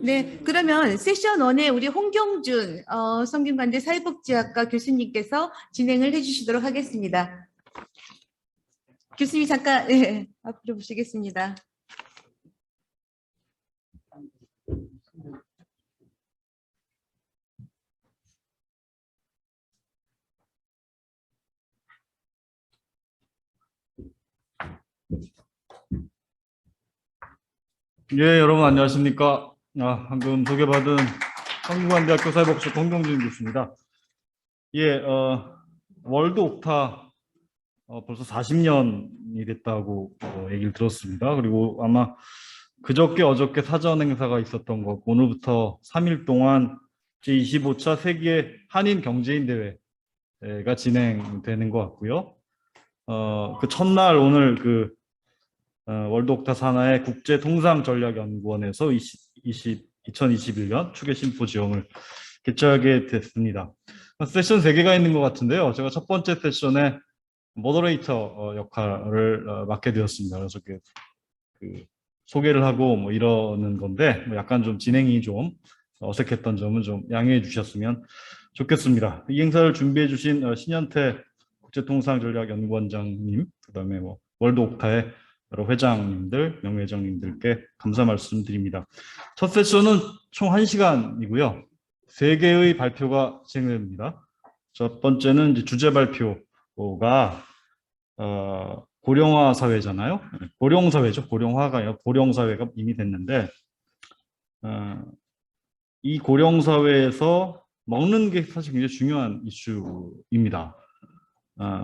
네, 그러면 세션 1에 우리 홍경준 성균관대 사회복지학과 교수님께서 진행을 해주시도록 하겠습니다. 교수님 잠깐 앞으로 보시겠습니다. 예, 여러분 안녕하십니까? 방금 소개받은 성균관대학교 사회복지학과 홍경준 교수입니다. 예, 월드 옥타 벌써 40년이 됐다고 얘기를 들었습니다. 그리고 아마 그저께 어저께 사전 행사가 있었던 것, 오늘부터 3일 동안 제25차 세계 한인 경제인 대회가 진행되는 것 같고요. 그 첫날 오늘 그 월드 옥타 산하의 국제통상전략연구원에서 2021년 추계 심포지엄을 개최하게 됐습니다. 세션 3개가 있는 것 같은데요. 제가 첫 번째 세션에 모더레이터 역할을 맡게 되었습니다. 그래서 그 소개를 하고 뭐 이러는 건데 약간 좀 진행이 좀 어색했던 점은 좀 양해해 주셨으면 좋겠습니다. 이 행사를 준비해 주신 신현태 국제통상전략연구원장님, 그다음에 뭐 월드 옥타의 여러 회장님들, 명예회장님들께 감사 말씀드립니다. 첫 세션은 총 1시간이고요. 3개의 발표가 진행됩니다. 첫 번째는 이제 주제 발표가 고령화 사회잖아요. 고령사회죠. 고령화가 아니라 고령사회가 이미 됐는데 이 고령사회에서 먹는 게 사실 굉장히 중요한 이슈입니다.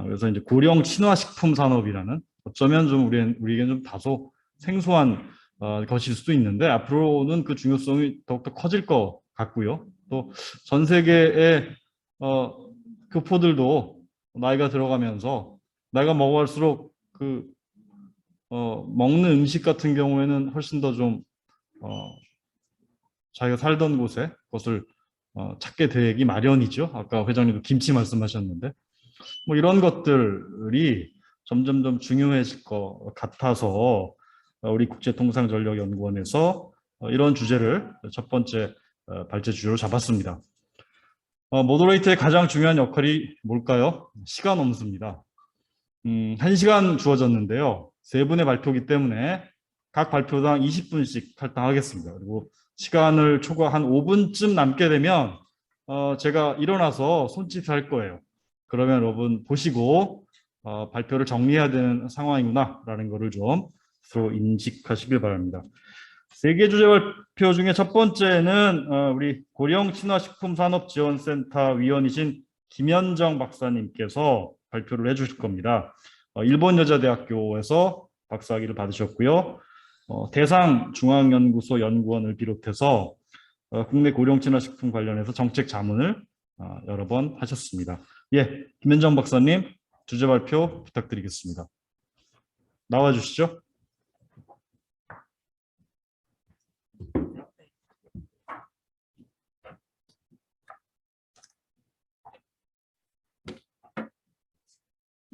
그래서 이제 고령 친화 식품 산업이라는 어쩌면 좀 우리에게는 좀 다소 생소한 것일 수도 있는데 앞으로는 그 중요성이 더욱더 커질 것 같고요. 또 전 세계의 교포들도 나이가 들어가면서 나이가 먹어갈수록 먹는 음식 같은 경우에는 훨씬 더 좀 자기가 살던 곳에 그것을 찾게 되기 마련이죠. 아까 회장님도 김치 말씀하셨는데 뭐 이런 것들이 점점 좀 중요해질 것 같아서 우리 국제통상전략연구원에서 이런 주제를 첫 번째 발제 주제로 잡았습니다. 모더레이터의 가장 중요한 역할이 뭘까요? 시간 엄수입니다. 1시간 주어졌는데요. 3분의 발표이기 때문에 각 발표당 20분씩 할당하겠습니다. 그리고 시간을 초과 한 5분쯤 남게 되면 제가 일어나서 손짓할 거예요. 그러면 여러분 보시고 발표를 정리해야 되는 상황이구나 라는 거를 좀 서로 인식하시길 바랍니다. 3개 주제 발표 중에 첫 번째는 우리 고령친화식품산업지원센터 위원이신 김현정 박사님께서 발표를 해주실 겁니다. 일본여자대학교에서 박사학위를 받으셨고요. 대상중앙연구소 연구원을 비롯해서 국내 고령친화식품 관련해서 정책 자문을 여러 번 하셨습니다. 예, 김현정 박사님 주제 발표 부탁드리겠습니다. 나와주시죠.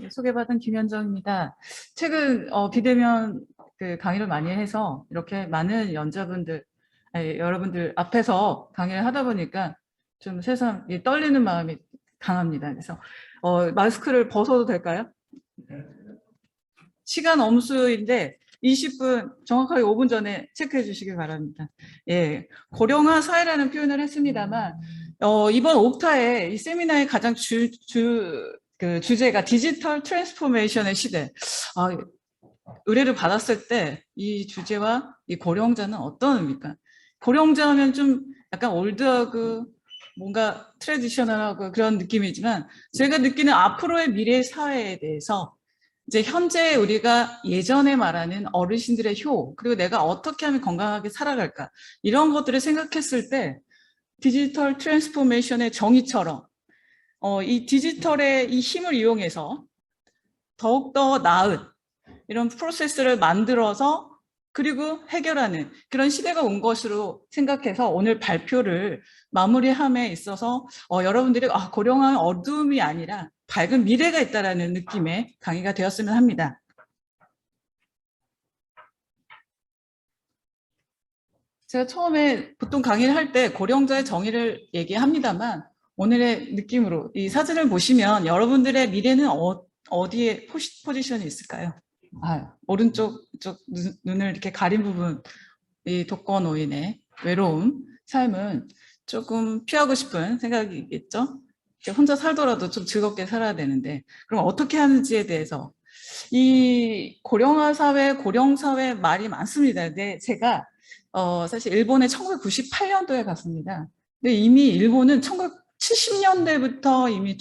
소개받은 김현정입니다. 최근 비대면 강의를 많이 해서 이렇게 많은 연자분들, 여러분들 앞에서 강의를 하다 보니까 좀 세상 떨리는 마음이 강합니다. 그래서 마스크를 벗어도 될까요? 시간 엄수인데 20분, 정확하게 5분 전에 체크해 주시기 바랍니다. 예, 고령화 사회라는 표현을 했습니다만 이번 옥타의 이 세미나의 가장 주제가 디지털 트랜스포메이션의 시대. 의뢰를 받았을 때 이 주제와 이 고령자는 어떤 의미입니까? 고령자 하면 좀 약간 올드하고 뭔가 트래디셔널하고 그런 느낌이지만 제가 느끼는 앞으로의 미래 사회에 대해서 이제 현재 우리가 예전에 말하는 어르신들의 효, 그리고 내가 어떻게 하면 건강하게 살아갈까 이런 것들을 생각했을 때 디지털 트랜스포메이션의 정의처럼 이 디지털의 이 힘을 이용해서 더욱더 나은 이런 프로세스를 만들어서 그리고 해결하는 그런 시대가 온 것으로 생각해서 오늘 발표를 마무리함에 있어서 여러분들이 고령한 어둠이 아니라 밝은 미래가 있다는 느낌의 강의가 되었으면 합니다. 제가 처음에 보통 강의를 할 때 고령자의 정의를 얘기합니다만 오늘의 느낌으로 이 사진을 보시면 여러분들의 미래는 어디에 포지션이 있을까요? 오른쪽 눈을 이렇게 가린 부분, 이 독거노인의 외로움, 삶은 조금 피하고 싶은 생각이겠죠? 혼자 살더라도 좀 즐겁게 살아야 되는데 그럼 어떻게 하는지에 대해서 이 고령화 사회, 고령 사회 말이 많습니다. 근데 제가 사실 일본에 1998년도에 갔습니다. 근데 이미 일본은 1970년대부터 이미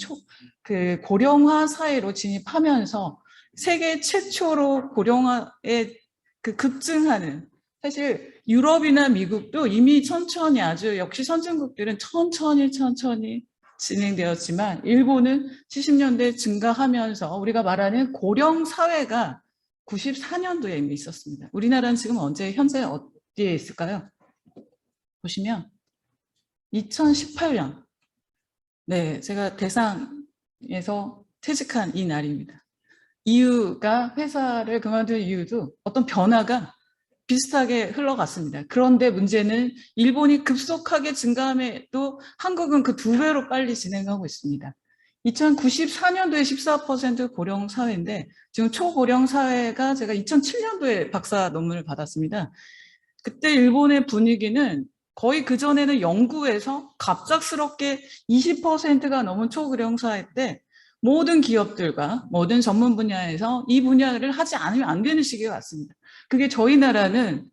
그 고령화 사회로 진입하면서 세계 최초로 고령화에 그 급증하는, 사실 유럽이나 미국도 이미 천천히, 아주 역시 선진국들은 천천히 진행되었지만 일본은 70년대 증가하면서 우리가 말하는 고령 사회가 94년도에 이미 있었습니다. 우리나라는 지금 현재 어디에 있을까요? 보시면 2018년, 네, 제가 대상에서 퇴직한 이 날입니다. 이유가, 회사를 그만둔 이유도 어떤 변화가 비슷하게 흘러갔습니다. 그런데 문제는 일본이 급속하게 증가함에도 한국은 그 2배로 빨리 진행하고 있습니다. 2094년도에 14% 고령 사회인데 지금 초고령 사회가, 제가 2007년도에 박사 논문을 받았습니다. 그때 일본의 분위기는 거의 그전에는 영구에서 갑작스럽게 20%가 넘은 초고령 사회 때 모든 기업들과 모든 전문 분야에서 이 분야를 하지 않으면 안 되는 시기가 왔습니다. 그게 저희 나라는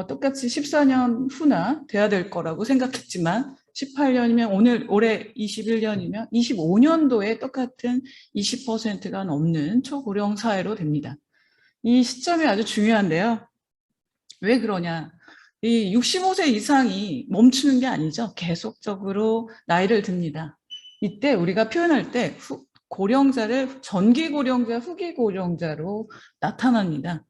똑같이 14년 후나 돼야 될 거라고 생각했지만 18년이면 올해 21년이면 25년도에 똑같은 20%가 넘는 초고령 사회로 됩니다. 이 시점이 아주 중요한데요. 왜 그러냐? 이 65세 이상이 멈추는 게 아니죠. 계속적으로 나이를 듭니다. 이때 우리가 표현할 때 고령자를 전기 고령자, 후기 고령자로 나타납니다.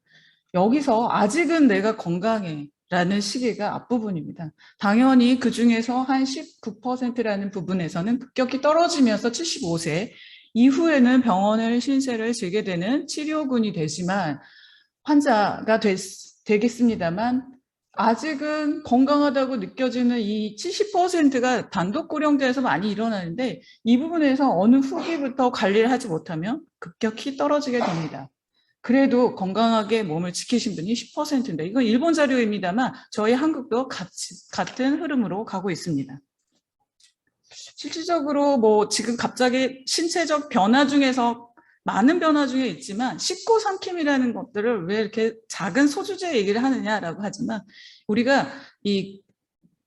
여기서 아직은 내가 건강해 라는 시기가 앞부분입니다. 당연히 그 중에서 한 19%라는 부분에서는 급격히 떨어지면서 75세 이후에는 병원을 신세를 지게 되는 치료군이 되지만 환자가 되겠습니다만 아직은 건강하다고 느껴지는 이 70%가 단독 고령자에서 많이 일어나는데 이 부분에서 어느 후기부터 관리를 하지 못하면 급격히 떨어지게 됩니다. 그래도 건강하게 몸을 지키신 분이 10%인데 이건 일본 자료입니다만 저희 한국도 같은 흐름으로 가고 있습니다. 실질적으로 뭐 지금 갑자기 신체적 변화 중에서 많은 변화 중에 있지만 씻고 삼킴이라는 것들을 왜 이렇게 작은 소주제 얘기를 하느냐라고 하지만 우리가 이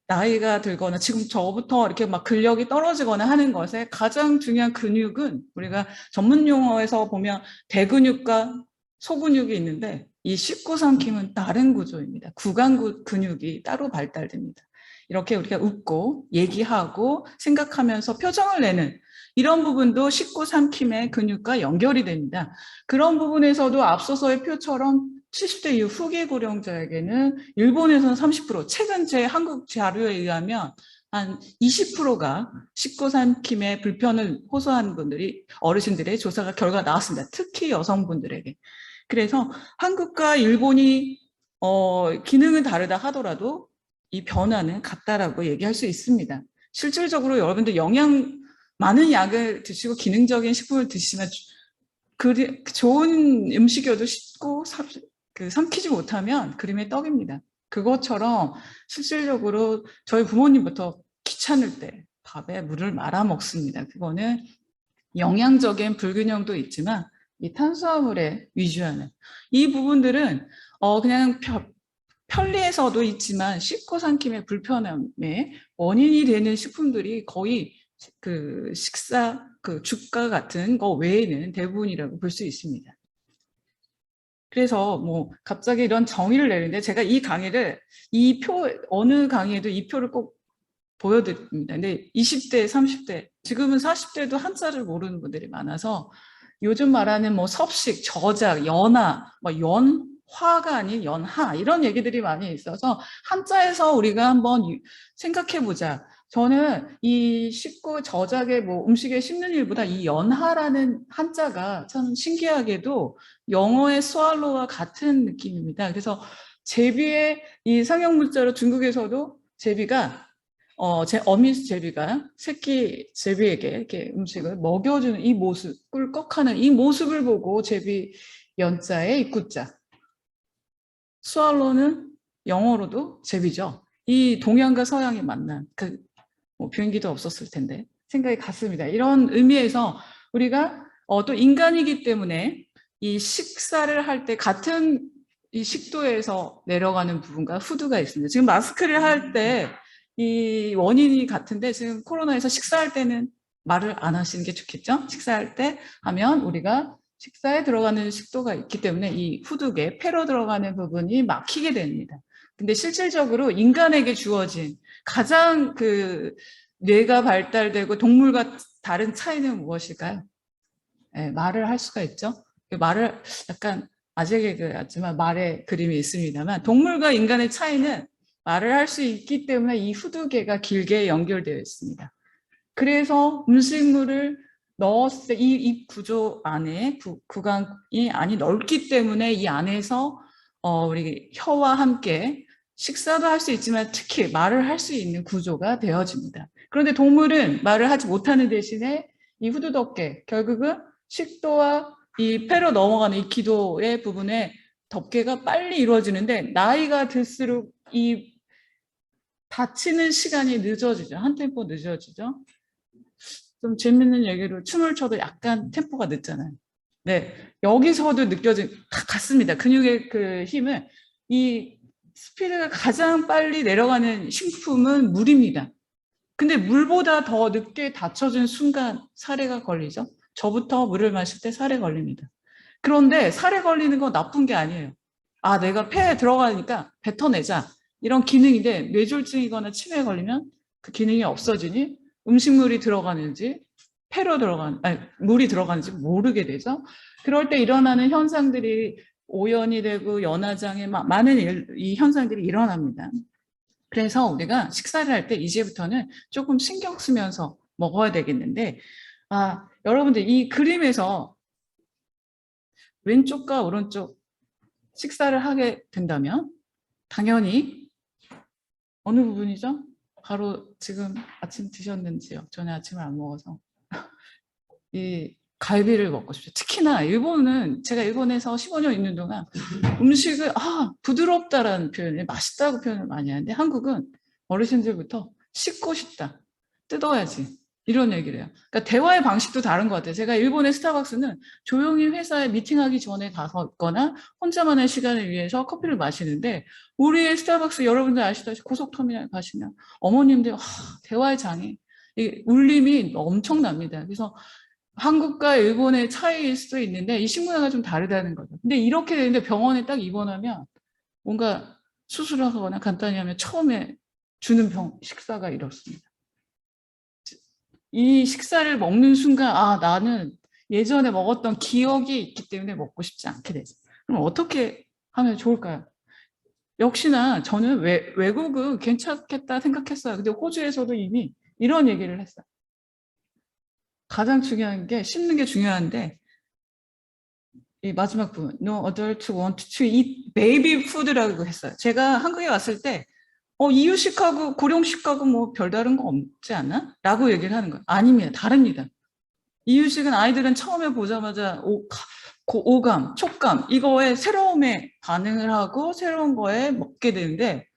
나이가 들거나 지금 저부터 이렇게 막 근력이 떨어지거나 하는 것에 가장 중요한 근육은 우리가 전문 용어에서 보면 대근육과 소근육이 있는데 이 씻고 삼킴은 다른 구조입니다. 구강 근육이 따로 발달됩니다. 이렇게 우리가 웃고 얘기하고 생각하면서 표정을 내는 이런 부분도 씻고 삼킴의 근육과 연결이 됩니다. 그런 부분에서도 앞서서의 표처럼 70대 이후 후기 고령자에게는 일본에서는 30%, 최근 제 한국 자료에 의하면 한 20%가 씻고 삼킴의 불편을 호소하는 분들이, 어르신들의 조사가 결과가 나왔습니다. 특히 여성분들에게. 그래서 한국과 일본이 기능은 다르다 하더라도 이 변화는 같다라고 얘기할 수 있습니다. 실질적으로 여러분들 많은 약을 드시고 기능적인 식품을 드시면 좋은 음식이어도 씻고 삼키지 못하면 그림의 떡입니다. 그것처럼 실질적으로 저희 부모님부터 귀찮을 때 밥에 물을 말아 먹습니다. 그거는 영양적인 불균형도 있지만 이 탄수화물에 위주하는 이 부분들은 그냥 편리해서도 있지만 씻고 삼킴의 불편함의 원인이 되는 식품들이 거의 그 식사, 그 죽과 같은 거 외에는 대부분이라고 볼 수 있습니다. 그래서 뭐 갑자기 이런 정의를 내는데 제가 이 강의를 어느 강의에도 이 표를 꼭 보여드립니다. 근데 20대, 30대, 지금은 40대도 한자를 모르는 분들이 많아서 요즘 말하는 뭐 섭식, 저작, 연하, 뭐 연화가 아닌 연하 이런 얘기들이 많이 있어서 한자에서 우리가 한번 생각해보자. 저는 이 씻고 저작의 뭐 음식에 씹는 일보다 이 연하라는 한자가 참 신기하게도 영어의 스왈로와 같은 느낌입니다. 그래서 제비의 이 상형 문자로 중국에서도 제비가 어미 제비가 새끼 제비에게 이렇게 음식을 먹여주는 이 모습, 꿀꺽하는 이 모습을 보고 제비 연자의 입구자. 스왈로는 영어로도 제비죠. 이 동양과 서양이 만난 뭐 비행기도 없었을 텐데 생각이 같습니다. 이런 의미에서 우리가 또 인간이기 때문에 이 식사를 할 때 같은 이 식도에서 내려가는 부분과 후두가 있습니다. 지금 마스크를 할 때 이 원인이 같은데 지금 코로나에서 식사할 때는 말을 안 하시는 게 좋겠죠? 식사할 때 하면 우리가 식사에 들어가는 식도가 있기 때문에 이 후두계, 폐로 들어가는 부분이 막히게 됩니다. 근데 실질적으로 인간에게 주어진 가장 뇌가 발달되고 동물과 다른 차이는 무엇일까요? 네, 말을 할 수가 있죠. 말을 약간 아재 개그 같지만 말의 그림이 있습니다만 동물과 인간의 차이는 말을 할 수 있기 때문에 이 후두계가 길게 연결되어 있습니다. 그래서 음식물을 넣었을 때 이 입 구조 안에 구강이 안이 넓기 때문에 이 안에서 우리 혀와 함께 식사도 할 수 있지만 특히 말을 할 수 있는 구조가 되어집니다. 그런데 동물은 말을 하지 못하는 대신에 이 후두덮개, 결국은 식도와 이 폐로 넘어가는 이 기도의 부분에 덮개가 빨리 이루어지는데 나이가 들수록 이 닫히는 시간이 늦어지죠. 한 템포 늦어지죠. 좀 재밌는 얘기로 춤을 춰도 약간 템포가 늦잖아요. 네, 여기서도 같습니다. 근육의 그 힘을 이 스피드가 가장 빨리 내려가는 식품은 물입니다. 근데 물보다 더 늦게 닫혀진 순간 사례가 걸리죠. 저부터 물을 마실 때 사례 걸립니다. 그런데 사례 걸리는 건 나쁜 게 아니에요. 아, 내가 폐에 들어가니까 뱉어내자. 이런 기능인데 뇌졸중이거나 치매에 걸리면 그 기능이 없어지니 음식물이 들어가는지 물이 들어가는지 모르게 되죠. 그럴 때 일어나는 현상들이 오연이 되고 연화장애 많은 이 현상들이 일어납니다. 그래서 우리가 식사를 할 때 이제부터는 조금 신경 쓰면서 먹어야 되겠는데 여러분들 이 그림에서 왼쪽과 오른쪽 식사를 하게 된다면 당연히 어느 부분이죠? 바로 지금 아침 드셨는지요? 저는 아침을 안 먹어서 이 갈비를 먹고 싶죠. 특히나 일본은 제가 일본에서 15년 있는 동안 음식을 부드럽다라는 표현을 맛있다고 표현을 많이 하는데 한국은 어르신들부터 씹고 싶다. 뜯어야지. 이런 얘기를 해요. 그러니까 대화의 방식도 다른 것 같아요. 제가 일본의 스타벅스는 조용히 회사에 미팅하기 전에 가거나 혼자만의 시간을 위해서 커피를 마시는데 우리의 스타벅스 여러분들 아시다시피 고속터미널 가시면 어머님들 대화의 장애, 이 울림이 엄청납니다. 그래서 한국과 일본의 차이일 수도 있는데 이 식문화가 좀 다르다는 거죠. 근데 이렇게 되는데 병원에 딱 입원하면 뭔가 수술을 하거나 간단히 하면 처음에 주는 식사가 이렇습니다. 이 식사를 먹는 순간 나는 예전에 먹었던 기억이 있기 때문에 먹고 싶지 않게 되죠. 그럼 어떻게 하면 좋을까요? 역시나 저는 외국은 괜찮겠다 생각했어요. 근데 호주에서도 이미 이런 얘기를 했어요. 가장 중요한 게 씹는 게 중요한데 이 마지막 부분 No adult want to eat baby food라고 했어요. 제가 한국에 왔을 때 이유식하고 고령식하고 뭐 별다른 거 없지 않아? 라고 얘기를 하는 거예요. 아닙니다. 다릅니다. 이유식은 아이들은 처음에 보자마자 오감, 촉감 이거에 새로움에 반응을 하고 새로운 거에 먹게 되는데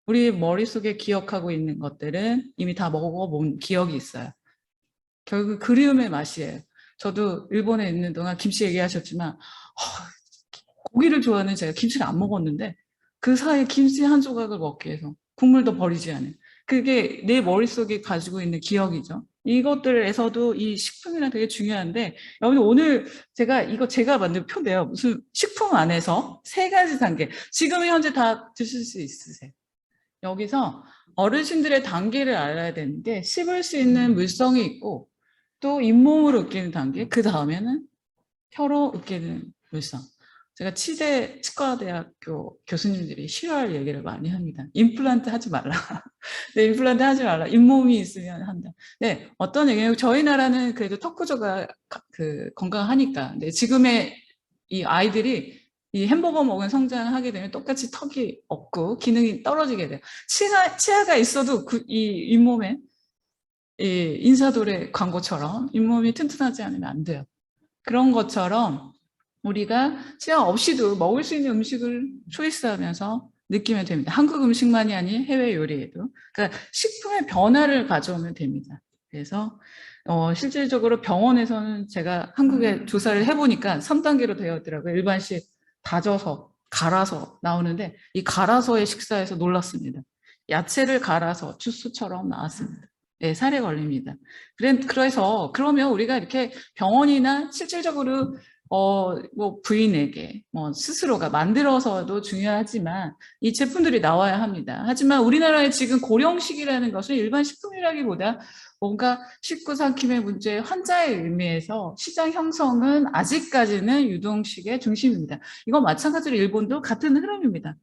우리 머릿속에 기억하고 있는 것들은 이미 다 먹어본 기억이 있어요. 결국 그리움의 맛이에요. 저도 일본에 있는 동안 김치 얘기하셨지만 고기를 좋아하는 제가 김치를 안 먹었는데 그 사이에 김치 한 조각을 먹기 위해서 국물도 버리지 않은 그게 내 머릿속에 가지고 있는 기억이죠. 이것들에서도 이 식품이랑 되게 중요한데 여러분 오늘 제가 만든 표인데요. 무슨 식품 안에서 3가지 단계 지금 현재 다 드실 수 있으세요. 여기서 어르신들의 단계를 알아야 되는데 씹을 수 있는 물성이 있고 또 잇몸으로 으깨는 단계 그 다음에는 혀로 으깨는 물성. 제가 치대 치과대학교 교수님들이 싫어할 얘기를 많이 합니다. 임플란트 하지 말라. 네, 임플란트 하지 말라. 잇몸이 있으면 한다. 네, 어떤 얘기예요? 저희 나라는 그래도 턱 구조가 건강하니까. 네, 지금의 이 아이들이 이 햄버거 먹은 성장하게 되면 똑같이 턱이 없고 기능이 떨어지게 돼요. 치아가 있어도 이 잇몸에 이 인사돌의 광고처럼 잇몸이 튼튼하지 않으면 안 돼요. 그런 것처럼 우리가 치아 없이도 먹을 수 있는 음식을 초이스하면서 느끼면 됩니다. 한국 음식만이 아닌 해외 요리에도. 그러니까 식품의 변화를 가져오면 됩니다. 그래서 실질적으로 병원에서는 제가 한국에 조사를 해보니까 3단계로 되어 있더라고요. 일반식 다져서 갈아서 나오는데 이 갈아서의 식사에서 놀랐습니다. 야채를 갈아서 주스처럼 나왔습니다. 네, 살에 걸립니다. 그래서 그러면 우리가 이렇게 병원이나 실질적으로 뭐 부인에게 뭐 스스로가 만들어서도 중요하지만 이 제품들이 나와야 합니다. 하지만 우리나라에 지금 고령식이라는 것은 일반 식품이라기보다 뭔가 식구 삼킴의 문제 환자의 의미에서 시장 형성은 아직까지는 유동식의 중심입니다. 이건 마찬가지로 일본도 같은 흐름입니다.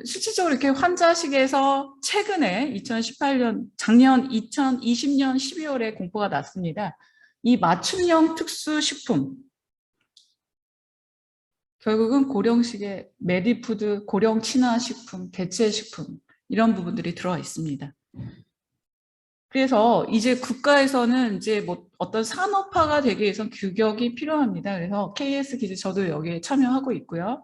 실질적으로 이렇게 환자식에서 최근에 2018년, 작년 2020년 12월에 공포가 났습니다. 이 맞춤형 특수식품, 결국은 고령식의 메디푸드, 고령 친화식품, 대체식품 이런 부분들이 들어와 있습니다. 그래서 이제 국가에서는 이제 뭐 어떤 산업화가 되기 위해서 규격이 필요합니다. 그래서 KS 기준 저도 여기에 참여하고 있고요.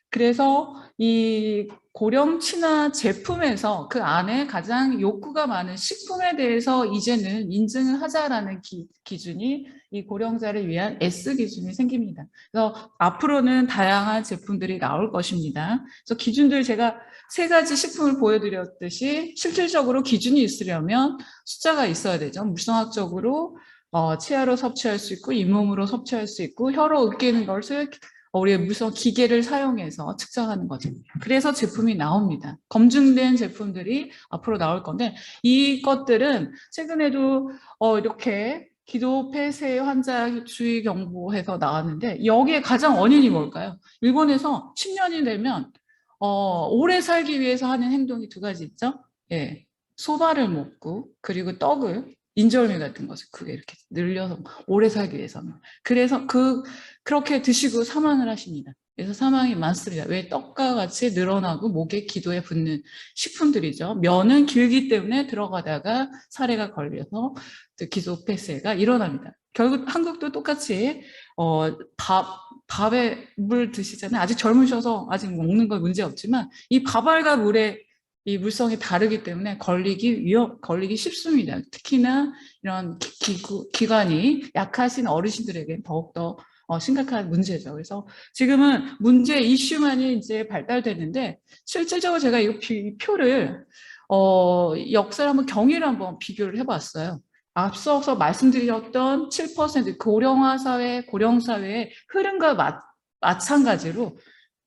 그래서 이 고령 친화 제품에서 그 안에 가장 욕구가 많은 식품에 대해서 이제는 인증을 하자라는 기준이 이 고령자를 위한 S 기준이 생깁니다. 그래서 앞으로는 다양한 제품들이 나올 것입니다. 그래서 기준들 제가 3가지 식품을 보여드렸듯이 실질적으로 기준이 있으려면 숫자가 있어야 되죠. 물성학적으로 치아로 섭취할 수 있고 잇몸으로 섭취할 수 있고 혀로 으깨는 것을 우리의 물성 기계를 사용해서 측정하는 거죠. 그래서 제품이 나옵니다. 검증된 제품들이 앞으로 나올 건데 이것들은 최근에도 이렇게 기도 폐쇄 환자 주의 경보해서 나왔는데 여기에 가장 원인이 뭘까요? 일본에서 10년이 되면 오래 살기 위해서 하는 행동이 2가지 있죠. 예, 소바를 먹고 그리고 떡을 인절미 같은 것을 그게 이렇게 늘려서 오래 살기 위해서는. 그래서 그렇게 드시고 사망을 하십니다. 그래서 사망이 많습니다. 왜 떡과 같이 늘어나고 목에 기도에 붙는 식품들이죠. 면은 길기 때문에 들어가다가 사례가 걸려서 기도 폐쇄가 일어납니다. 결국 한국도 똑같이 밥에 물 드시잖아요. 아직 젊으셔서 아직 먹는 건 문제 없지만 이 밥알과 물의 이 물성이 다르기 때문에 걸리기 쉽습니다. 특히나 이런 기관이 약하신 어르신들에게 더욱더 심각한 문제죠. 그래서 지금은 문제 이슈만이 이제 발달되는데 실질적으로 제가 이 표를 역사를 한번 경위를 한번 비교를 해봤어요. 앞서서 말씀드렸던 7% 고령사회의 흐름과 마찬가지로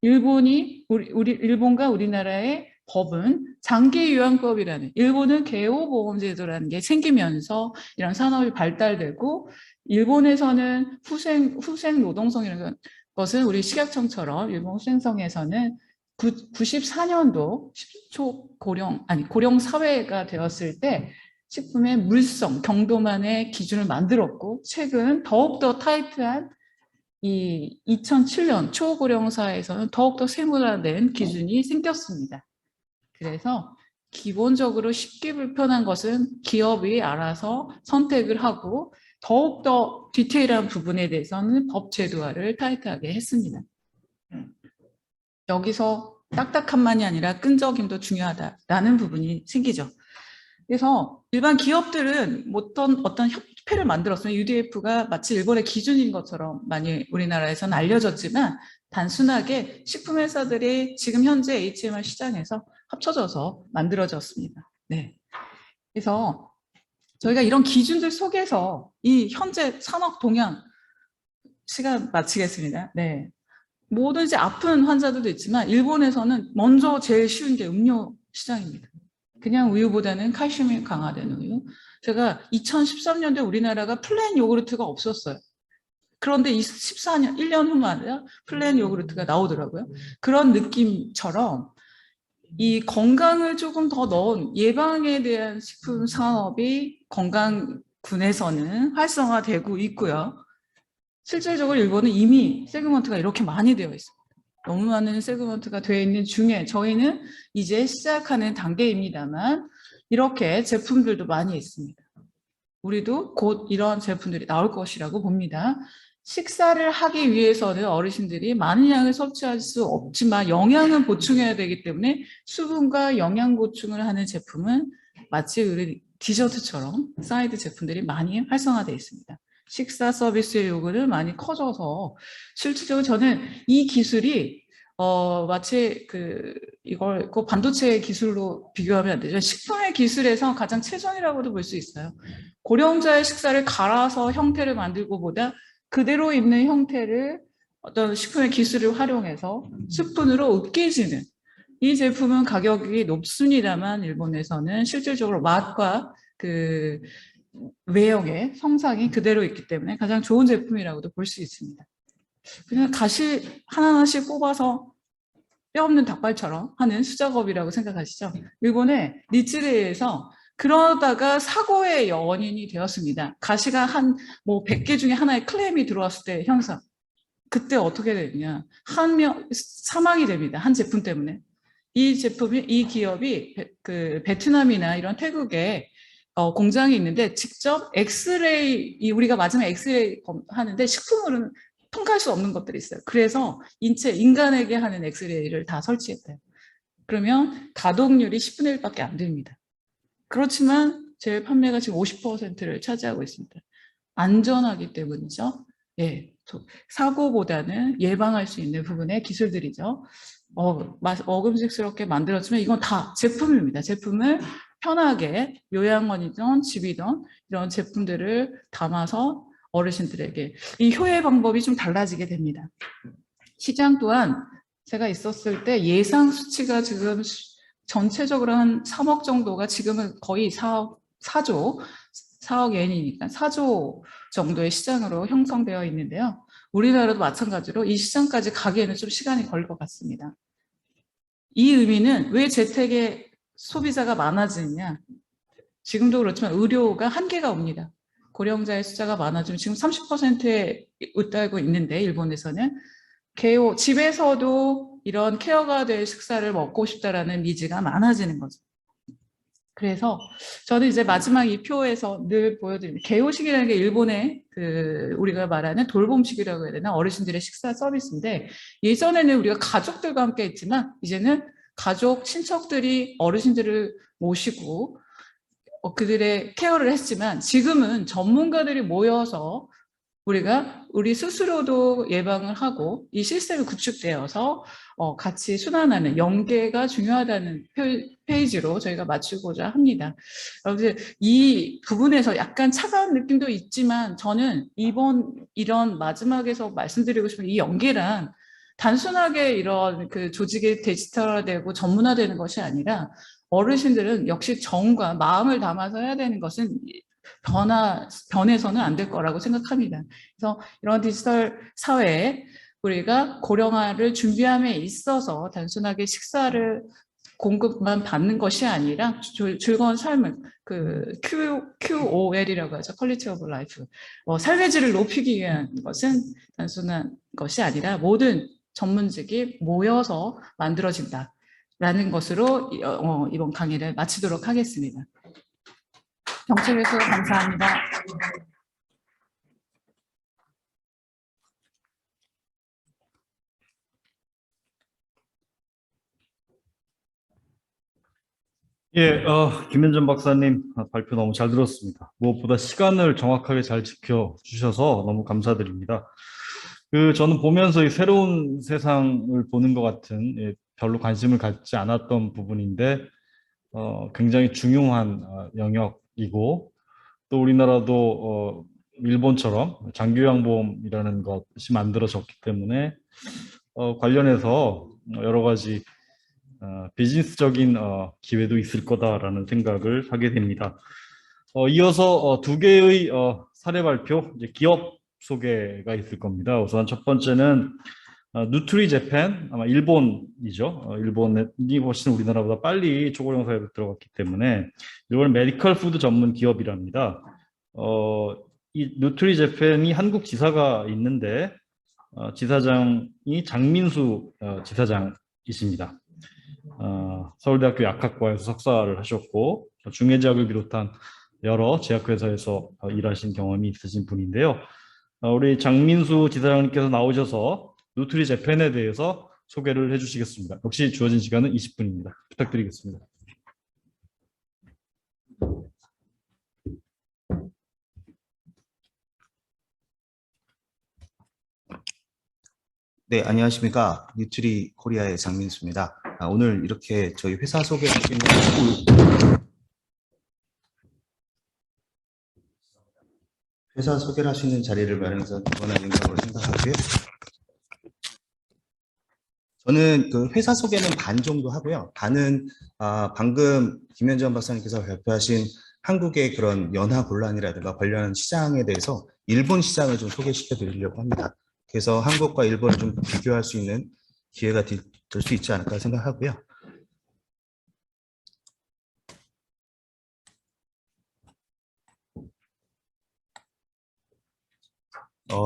일본과 우리나라의 법은 장기요양법이라는 일본은 개호보험제도라는 게 생기면서 이런 산업이 발달되고 일본에서는 후생 노동성이라는 것은 우리 식약청처럼 일본 후생성에서는 94년도 10초 고령 사회가 되었을 때 식품의 물성, 경도만의 기준을 만들었고 최근 더욱더 타이트한 이 2007년 초고령사에서는 더욱더 세분화된 기준이 생겼습니다. 그래서 기본적으로 쉽게 불편한 것은 기업이 알아서 선택을 하고 더욱더 디테일한 부분에 대해서는 법 제도화를 타이트하게 했습니다. 여기서 딱딱함만이 아니라 끈적임도 중요하다라는 부분이 생기죠. 그래서 일반 기업들은 어떤 협회를 만들었으면 UDF가 마치 일본의 기준인 것처럼 많이 우리나라에서는 알려졌지만 단순하게 식품회사들이 지금 현재 HMR 시장에서 합쳐져서 만들어졌습니다. 네. 그래서 저희가 이런 기준들 속에서 이 현재 산업 동향 시간 마치겠습니다. 네. 뭐든지 아픈 환자들도 있지만 일본에서는 먼저 제일 쉬운 게 음료 시장입니다. 그냥 우유보다는 칼슘이 강화된 우유. 제가 2013년도에 우리나라가 플레인 요구르트가 없었어요. 그런데 14년, 1년 후만 플레인 요구르트가 나오더라고요. 그런 느낌처럼 이 건강을 조금 더 넣은 예방에 대한 식품 산업이 건강군에서는 활성화되고 있고요. 실질적으로 일본은 이미 세그먼트가 이렇게 많이 되어 있습니다. 너무 많은 세그먼트가 되어 있는 중에 저희는 이제 시작하는 단계입니다만 이렇게 제품들도 많이 있습니다. 우리도 곧 이런 제품들이 나올 것이라고 봅니다. 식사를 하기 위해서는 어르신들이 많은 양을 섭취할 수 없지만 영양은 보충해야 되기 때문에 수분과 영양 보충을 하는 제품은 마치 우리 디저트처럼 사이드 제품들이 많이 활성화되어 있습니다. 식사 서비스의 요구는 많이 커져서 실질적으로 저는 이 기술이 마치 이걸 그 반도체 기술로 비교하면 안 되죠. 식품의 기술에서 가장 최전이라고도 볼 수 있어요. 고령자의 식사를 갈아서 형태를 만들고보다 그대로 있는 형태를 어떤 식품의 기술을 활용해서 스푼으로 으깨지는 이 제품은 가격이 높습니다만 일본에서는 실질적으로 맛과 그 외형의 성상이 그대로 있기 때문에 가장 좋은 제품이라고도 볼 수 있습니다. 그냥 가시 하나하나씩 뽑아서 뼈 없는 닭발처럼 하는 수작업이라고 생각하시죠? 일본의 니츠레에서 그러다가 사고의 원인이 되었습니다. 가시가 한 100개 중에 하나에 클레임이 들어왔을 때 현상. 그때 어떻게 되느냐. 한 명 사망이 됩니다. 한 제품 때문에. 이 기업이 베트남이나 이런 태국에 공장이 있는데 직접 엑스레이, 우리가 맞으면 엑스레이 하는데 식품으로는 통과할 수 없는 것들이 있어요. 그래서 인간에게 하는 엑스레이를 다 설치했대요. 그러면 가동률이 10분의 1밖에 안 됩니다. 그렇지만 제 판매가 지금 50%를 차지하고 있습니다. 안전하기 때문이죠. 예, 사고보다는 예방할 수 있는 부분의 기술들이죠. 먹음직스럽게 만들었지만 이건 다 제품입니다. 제품을 편하게 요양원이든 집이든 이런 제품들을 담아서 어르신들에게 이 효의 방법이 좀 달라지게 됩니다. 시장 또한 제가 있었을 때 예상 수치가 지금 전체적으로 한 3억 정도가 지금은 거의 4억 엔이니까 4조 정도의 시장으로 형성되어 있는데요. 우리나라도 마찬가지로 이 시장까지 가기에는 좀 시간이 걸릴 것 같습니다. 이 의미는 왜 재택에 소비자가 많아지느냐. 지금도 그렇지만 의료가 한계가 옵니다. 고령자의 숫자가 많아지면 지금 30%에 웃달고 있는데 일본에서는 집에서도 이런 케어가 될 식사를 먹고 싶다라는 니즈가 많아지는 거죠. 그래서 저는 이제 마지막 이 표에서 늘 보여드립니다. 개요식이라는 게 일본의 우리가 말하는 돌봄식이라고 해야 되나 어르신들의 식사 서비스인데 예전에는 우리가 가족들과 함께 했지만 이제는 가족, 친척들이 어르신들을 모시고 그들의 케어를 했지만 지금은 전문가들이 모여서 우리 스스로도 예방을 하고 이 시스템이 구축되어서 같이 순환하는 연계가 중요하다는 페이지로 저희가 맞추고자 합니다. 그래서 이 부분에서 약간 차가운 느낌도 있지만 저는 이런 마지막에서 말씀드리고 싶은 이 연계란 단순하게 이런 조직이 디지털화되고 전문화되는 것이 아니라 어르신들은 역시 정과 마음을 담아서 해야 되는 것은 변해서는 안 될 거라고 생각합니다. 그래서 이런 디지털 사회에 우리가 고령화를 준비함에 있어서 단순하게 식사를 공급만 받는 것이 아니라 즐거운 삶을 QOL이라고 하죠. 퀄리티 오브 라이프. 삶의 질을 높이기 위한 것은 단순한 것이 아니라 모든 전문직이 모여서 만들어진다라는 것으로 이번 강의를 마치도록 하겠습니다. 경청해 주셔서 감사합니다. 예, 김현정 박사님 발표 너무 잘 들었습니다. 무엇보다 시간을 정확하게 잘 지켜주셔서 너무 감사드립니다. 저는 보면서 이 새로운 세상을 보는 것 같은 별로 관심을 갖지 않았던 부분인데 굉장히 중요한 영역이고 또 우리나라도 일본처럼 장기요양보험이라는 것이 만들어졌기 때문에 관련해서 여러 가지 비즈니스적인 기회도 있을 거다라는 생각을 하게 됩니다. 이어서 두 개의 사례 발표, 이제 기업 소개가 있을 겁니다. 우선 첫 번째는 누트리 재팬, 아마 일본이죠. 일본이 훨씬 우리나라보다 빨리 초고령 사회로 들어갔기 때문에 일본은 메디컬 푸드 전문 기업이랍니다. 이 누트리 재팬이 한국 지사가 있는데 지사장이 장민수 지사장이십니다. 서울대학교 약학과에서 석사를 하셨고 중해제약을 비롯한 여러 제약회사에서 일하신 경험이 있으신 분인데요. 우리 장민수 지사장님께서 나오셔서 누트리 재팬에 대해서 소개를 해주시겠습니다. 역시 주어진 시간은 20분입니다. 부탁드리겠습니다. 네, 안녕하십니까. 뉴트리 코리아의 장민수입니다. 오늘 이렇게 저희 회사 소개할 수 있는 회사 소개를 할 수 있는 자리를 마련해서 무한한 영광으로 생각하고요. 저는 그 회사 소개는 반 정도 하고요. 반은 방금 김현정 박사님께서 발표하신 한국의 그런 연화 곤란이라든가 관련 시장에 대해서 일본 시장을 좀 소개시켜 드리려고 합니다. 그래서 한국과 일본을 좀 비교할 수 있는 기회가 될 수 있지 않을까 생각하고요.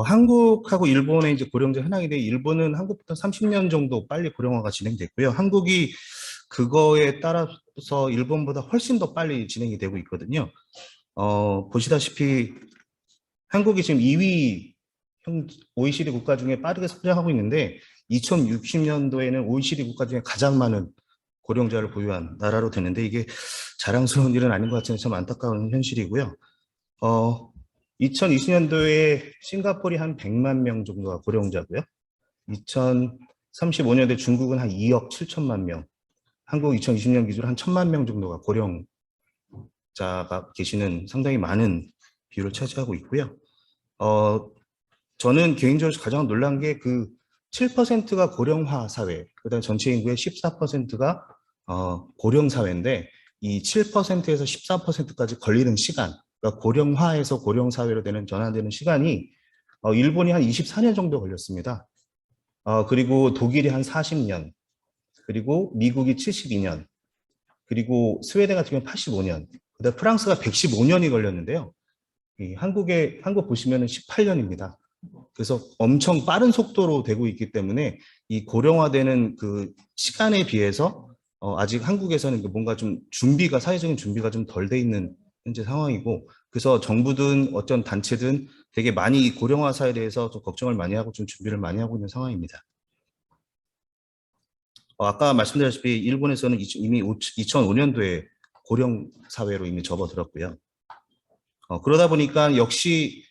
한국하고 일본의 이제 고령제 현황인데 일본은 한국부터 30년 정도 빨리 고령화가 진행됐고요. 한국이 그거에 따라서 일본보다 훨씬 더 빨리 진행이 되고 있거든요. 보시다시피 한국이 지금 2위 OECD 국가 중에 빠르게 성장하고 있는데 2060년도에는 OECD 국가 중에 가장 많은 고령자를 보유한 나라로 되는데 이게 자랑스러운 일은 아닌 것 같은 참 안타까운 현실이고요. 2020년도에 싱가포르이 한 100만 명 정도가 고령자고요. 2035년도에 중국은 한 2억 7천만 명, 한국 2020년 기준으로 한 1,000만 명 정도가 고령자가 계시는 상당히 많은 비율을 차지하고 있고요. 저는 개인적으로 가장 놀란 게 그 7%가 고령화 사회, 그다음 전체 인구의 14%가 고령 사회인데 이 7%에서 14%까지 걸리는 시간, 그러니까 고령화에서 고령 사회로 전환되는 시간이 일본이 한 24년 정도 걸렸습니다. 그리고 독일이 한 40년, 그리고 미국이 72년, 그리고 스웨덴 같은 경우는 85년, 그다음 프랑스가 115년이 걸렸는데요. 한국 보시면은 18년입니다. 그래서 엄청 빠른 속도로 되고 있기 때문에 이 고령화되는 그 시간에 비해서 아직 한국에서는 뭔가 좀 사회적인 준비가 좀 덜 돼 있는 현재 상황이고, 그래서 정부든 어떤 단체든 되게 많이 이 고령화 사회에 대해서 좀 걱정을 많이 하고 좀 준비를 많이 하고 있는 상황입니다. 아까 말씀드렸다시피 일본에서는 이미 2005년도에 고령 사회로 이미 접어들었고요. 그러다 보니까 역시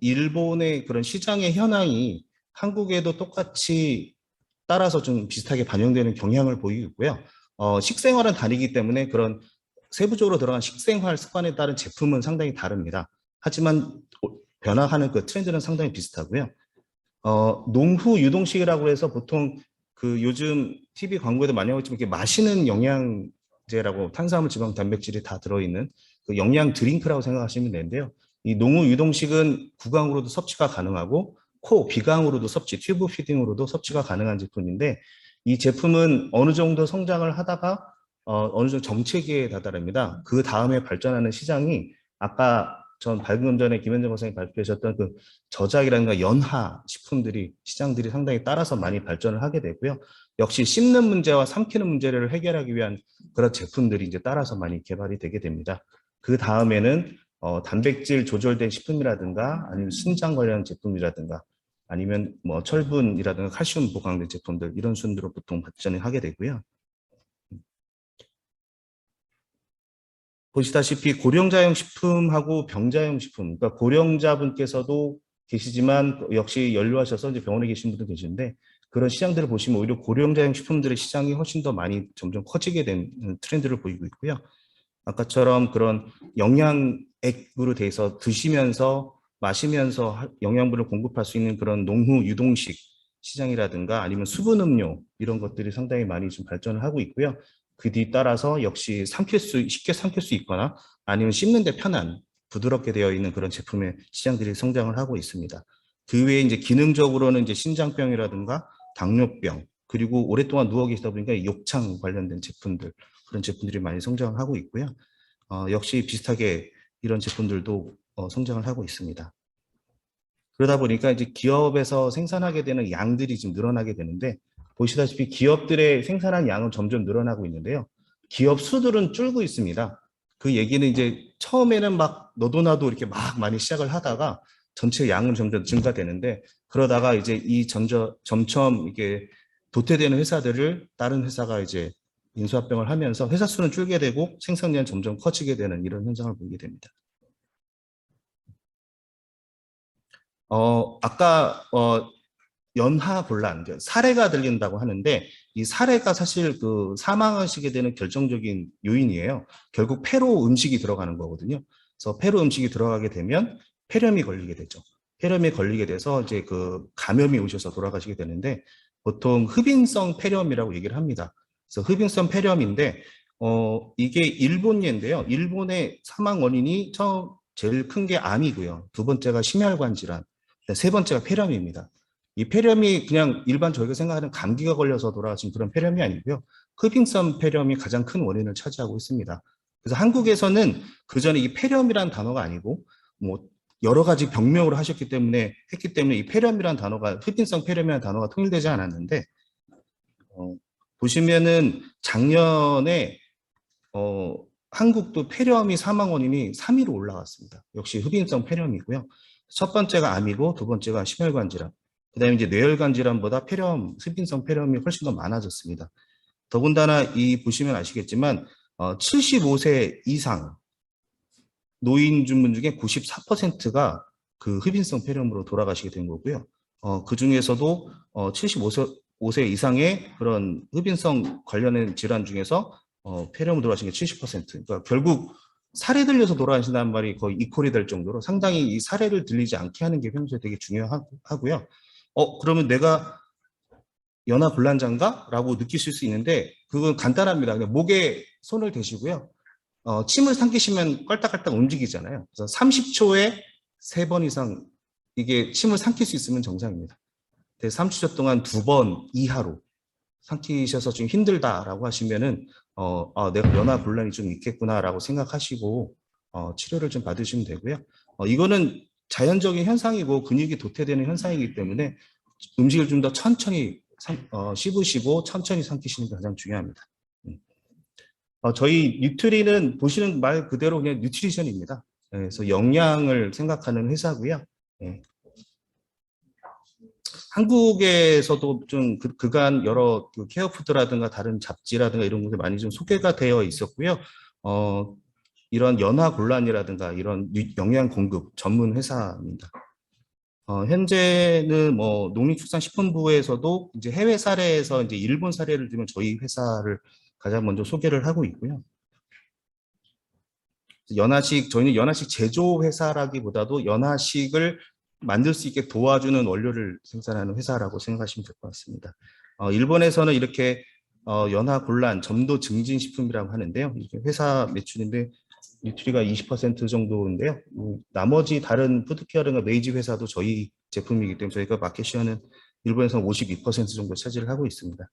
일본의 그런 시장의 현황이 한국에도 똑같이 따라서 좀 비슷하게 반영되는 경향을 보이고 있고요. 식생활은 다르기 때문에 그런 세부적으로 들어간 식생활 습관에 따른 제품은 상당히 다릅니다. 하지만 변화하는 그 트렌드는 상당히 비슷하고요. 농후 유동식이라고 해서 보통 그 요즘 TV 광고에도 많이 하고 있지만 이렇게 마시는 영양제라고 탄수화물, 지방, 단백질이 다 들어있는 그 영양 드링크라고 생각하시면 되는데요. 이 농후 유동식은 구강으로도 섭취가 가능하고 비강으로도 튜브 피딩으로도 섭취가 가능한 제품인데 이 제품은 어느 정도 성장을 하다가 어느 정도 정체기에 다다릅니다. 그 다음에 발전하는 시장이 아까 방금 전에 김현정 박사님 발표하셨던 그 저작이라든가 연하 시장들이 상당히 따라서 많이 발전을 하게 되고요. 역시 씹는 문제와 삼키는 문제를 해결하기 위한 그런 제품들이 이제 따라서 많이 개발이 되게 됩니다. 그 다음에는 단백질 조절된 식품이라든가 아니면 신장 관련 제품이라든가 아니면 뭐 철분이라든가 칼슘 보강된 제품들 이런 순으로 보통 발전을 하게 되고요. 보시다시피 고령자용 식품하고 병자용 식품, 그러니까 고령자분께서도 계시지만 역시 연료하셔서 이제 병원에 계신 분도 계시는데 그런 시장들을 보시면 오히려 고령자용 식품들의 시장이 훨씬 더 많이 점점 커지게 된 트렌드를 보이고 있고요. 아까처럼 그런 영양액으로 돼서 드시면서 마시면서 영양분을 공급할 수 있는 그런 농후 유동식 시장이라든가 아니면 수분 음료 이런 것들이 상당히 많이 좀 발전을 하고 있고요. 그 뒤따라서 역시 쉽게 삼킬 수 있거나 아니면 씹는데 편한 부드럽게 되어 있는 그런 제품의 시장들이 성장을 하고 있습니다. 그 외에 이제 기능적으로는 이제 신장병이라든가 당뇨병 그리고 오랫동안 누워 계시다 보니까 욕창 관련된 그런 제품들이 많이 성장을 하고 있고요. 역시 비슷하게 이런 제품들도 성장을 하고 있습니다. 그러다 보니까 이제 기업에서 생산하게 되는 양들이 좀 늘어나게 되는데, 보시다시피 기업들의 생산한 양은 점점 늘어나고 있는데요. 기업 수들은 줄고 있습니다. 그 얘기는 이제 처음에는 막 너도 나도 이렇게 막 많이 시작을 하다가 전체 양은 점점 증가되는데, 그러다가 이제 이 점점 이게 도태되는 회사들을 다른 회사가 이제 인수합병을 하면서 회사 수는 줄게 되고 생산량은 점점 커지게 되는 이런 현상을 보이게 됩니다. 아까 연하 곤란, 사례가 들린다고 하는데, 이 사례가 사실 그 사망하시게 되는 결정적인 요인이에요. 결국 폐로 음식이 들어가는 거거든요. 그래서 폐로 음식이 들어가게 되면 폐렴이 걸리게 되죠. 폐렴이 걸리게 돼서 이제 그 감염이 오셔서 돌아가시게 되는데, 보통 흡인성 폐렴이라고 얘기를 합니다. 그래서 흡인성 폐렴인데, 이게 일본 예인데요. 일본의 사망 원인이 제일 큰 게 암이고요. 두 번째가 심혈관 질환, 세 번째가 폐렴입니다. 이 폐렴이 그냥 일반 저희가 생각하는 감기가 걸려서 돌아가신 그런 폐렴이 아니고요. 흡인성 폐렴이 가장 큰 원인을 차지하고 있습니다. 그래서 한국에서는 그 전에 이 폐렴이란 단어가 아니고 뭐 여러 가지 병명으로 했기 때문에 이 폐렴이란 단어가, 흡인성 폐렴이라는 단어가 통일되지 않았는데, 보시면은 작년에 한국도 폐렴이 사망 원인이 3위로 올라갔습니다. 역시 흡인성 폐렴이고요. 첫 번째가 암이고 두 번째가 심혈관 질환. 그다음에 이제 뇌혈관 질환보다 폐렴, 흡인성 폐렴이 훨씬 더 많아졌습니다. 더군다나 이 보시면 아시겠지만 75세 이상 노인분 중에 94%가 그 흡인성 폐렴으로 돌아가시게 된 거고요. 그 중에서도 75세 이상의 그런 흡인성 관련된 질환 중에서 폐렴으로 돌아가신 게 70%. 그러니까 결국 살에 들려서 돌아가신다는 말이 거의 이퀄이 될 정도로 상당히 이 살해를 들리지 않게 하는 게 평소에 되게 중요하고요. 그러면 내가 연하곤란자인가? 라고 느끼실 수 있는데, 그건 간단합니다. 그냥 목에 손을 대시고요. 침을 삼키시면 깔딱깔딱 움직이잖아요. 그래서 30초에 3번 이상 이게 침을 삼킬 수 있으면 정상입니다. 30초 동안 2번 이하로 삼키셔서 좀 힘들다라고 하시면은 내가 연하곤란이 좀 있겠구나라고 생각하시고 치료를 좀 받으시면 되고요. 이거는 자연적인 현상이고 근육이 도태되는 현상이기 때문에 음식을 좀 더 천천히 씹으시고 천천히 삼키시는 게 가장 중요합니다. 저희 뉴트리는 보시는 말 그대로 그냥 뉴트리션입니다. 그래서 영양을 생각하는 회사고요. 한국에서도 좀 그간 여러 케어푸드라든가 다른 잡지라든가 이런 것들이 많이 좀 소개가 되어 있었고요. 이런 연하곤란이라든가 이런 영양 공급 전문 회사입니다. 현재는 뭐 농림축산식품부에서도 이제 해외 사례에서 이제 일본 사례를 들면 저희 회사를 가장 먼저 소개를 하고 있고요. 저희는 연하식 제조 회사라기보다도 연하식을 만들 수 있게 도와주는 원료를 생산하는 회사라고 생각하시면 될 것 같습니다. 일본에서는 이렇게 연하곤란, 점도 증진 식품이라고 하는데요. 이게 회사 매출인데 뉴트리가 20% 정도인데요. 나머지 다른 푸드케어나 메이지 회사도 저희 제품이기 때문에 저희가 마켓시어는 일본에서 52% 정도 차지를 하고 있습니다.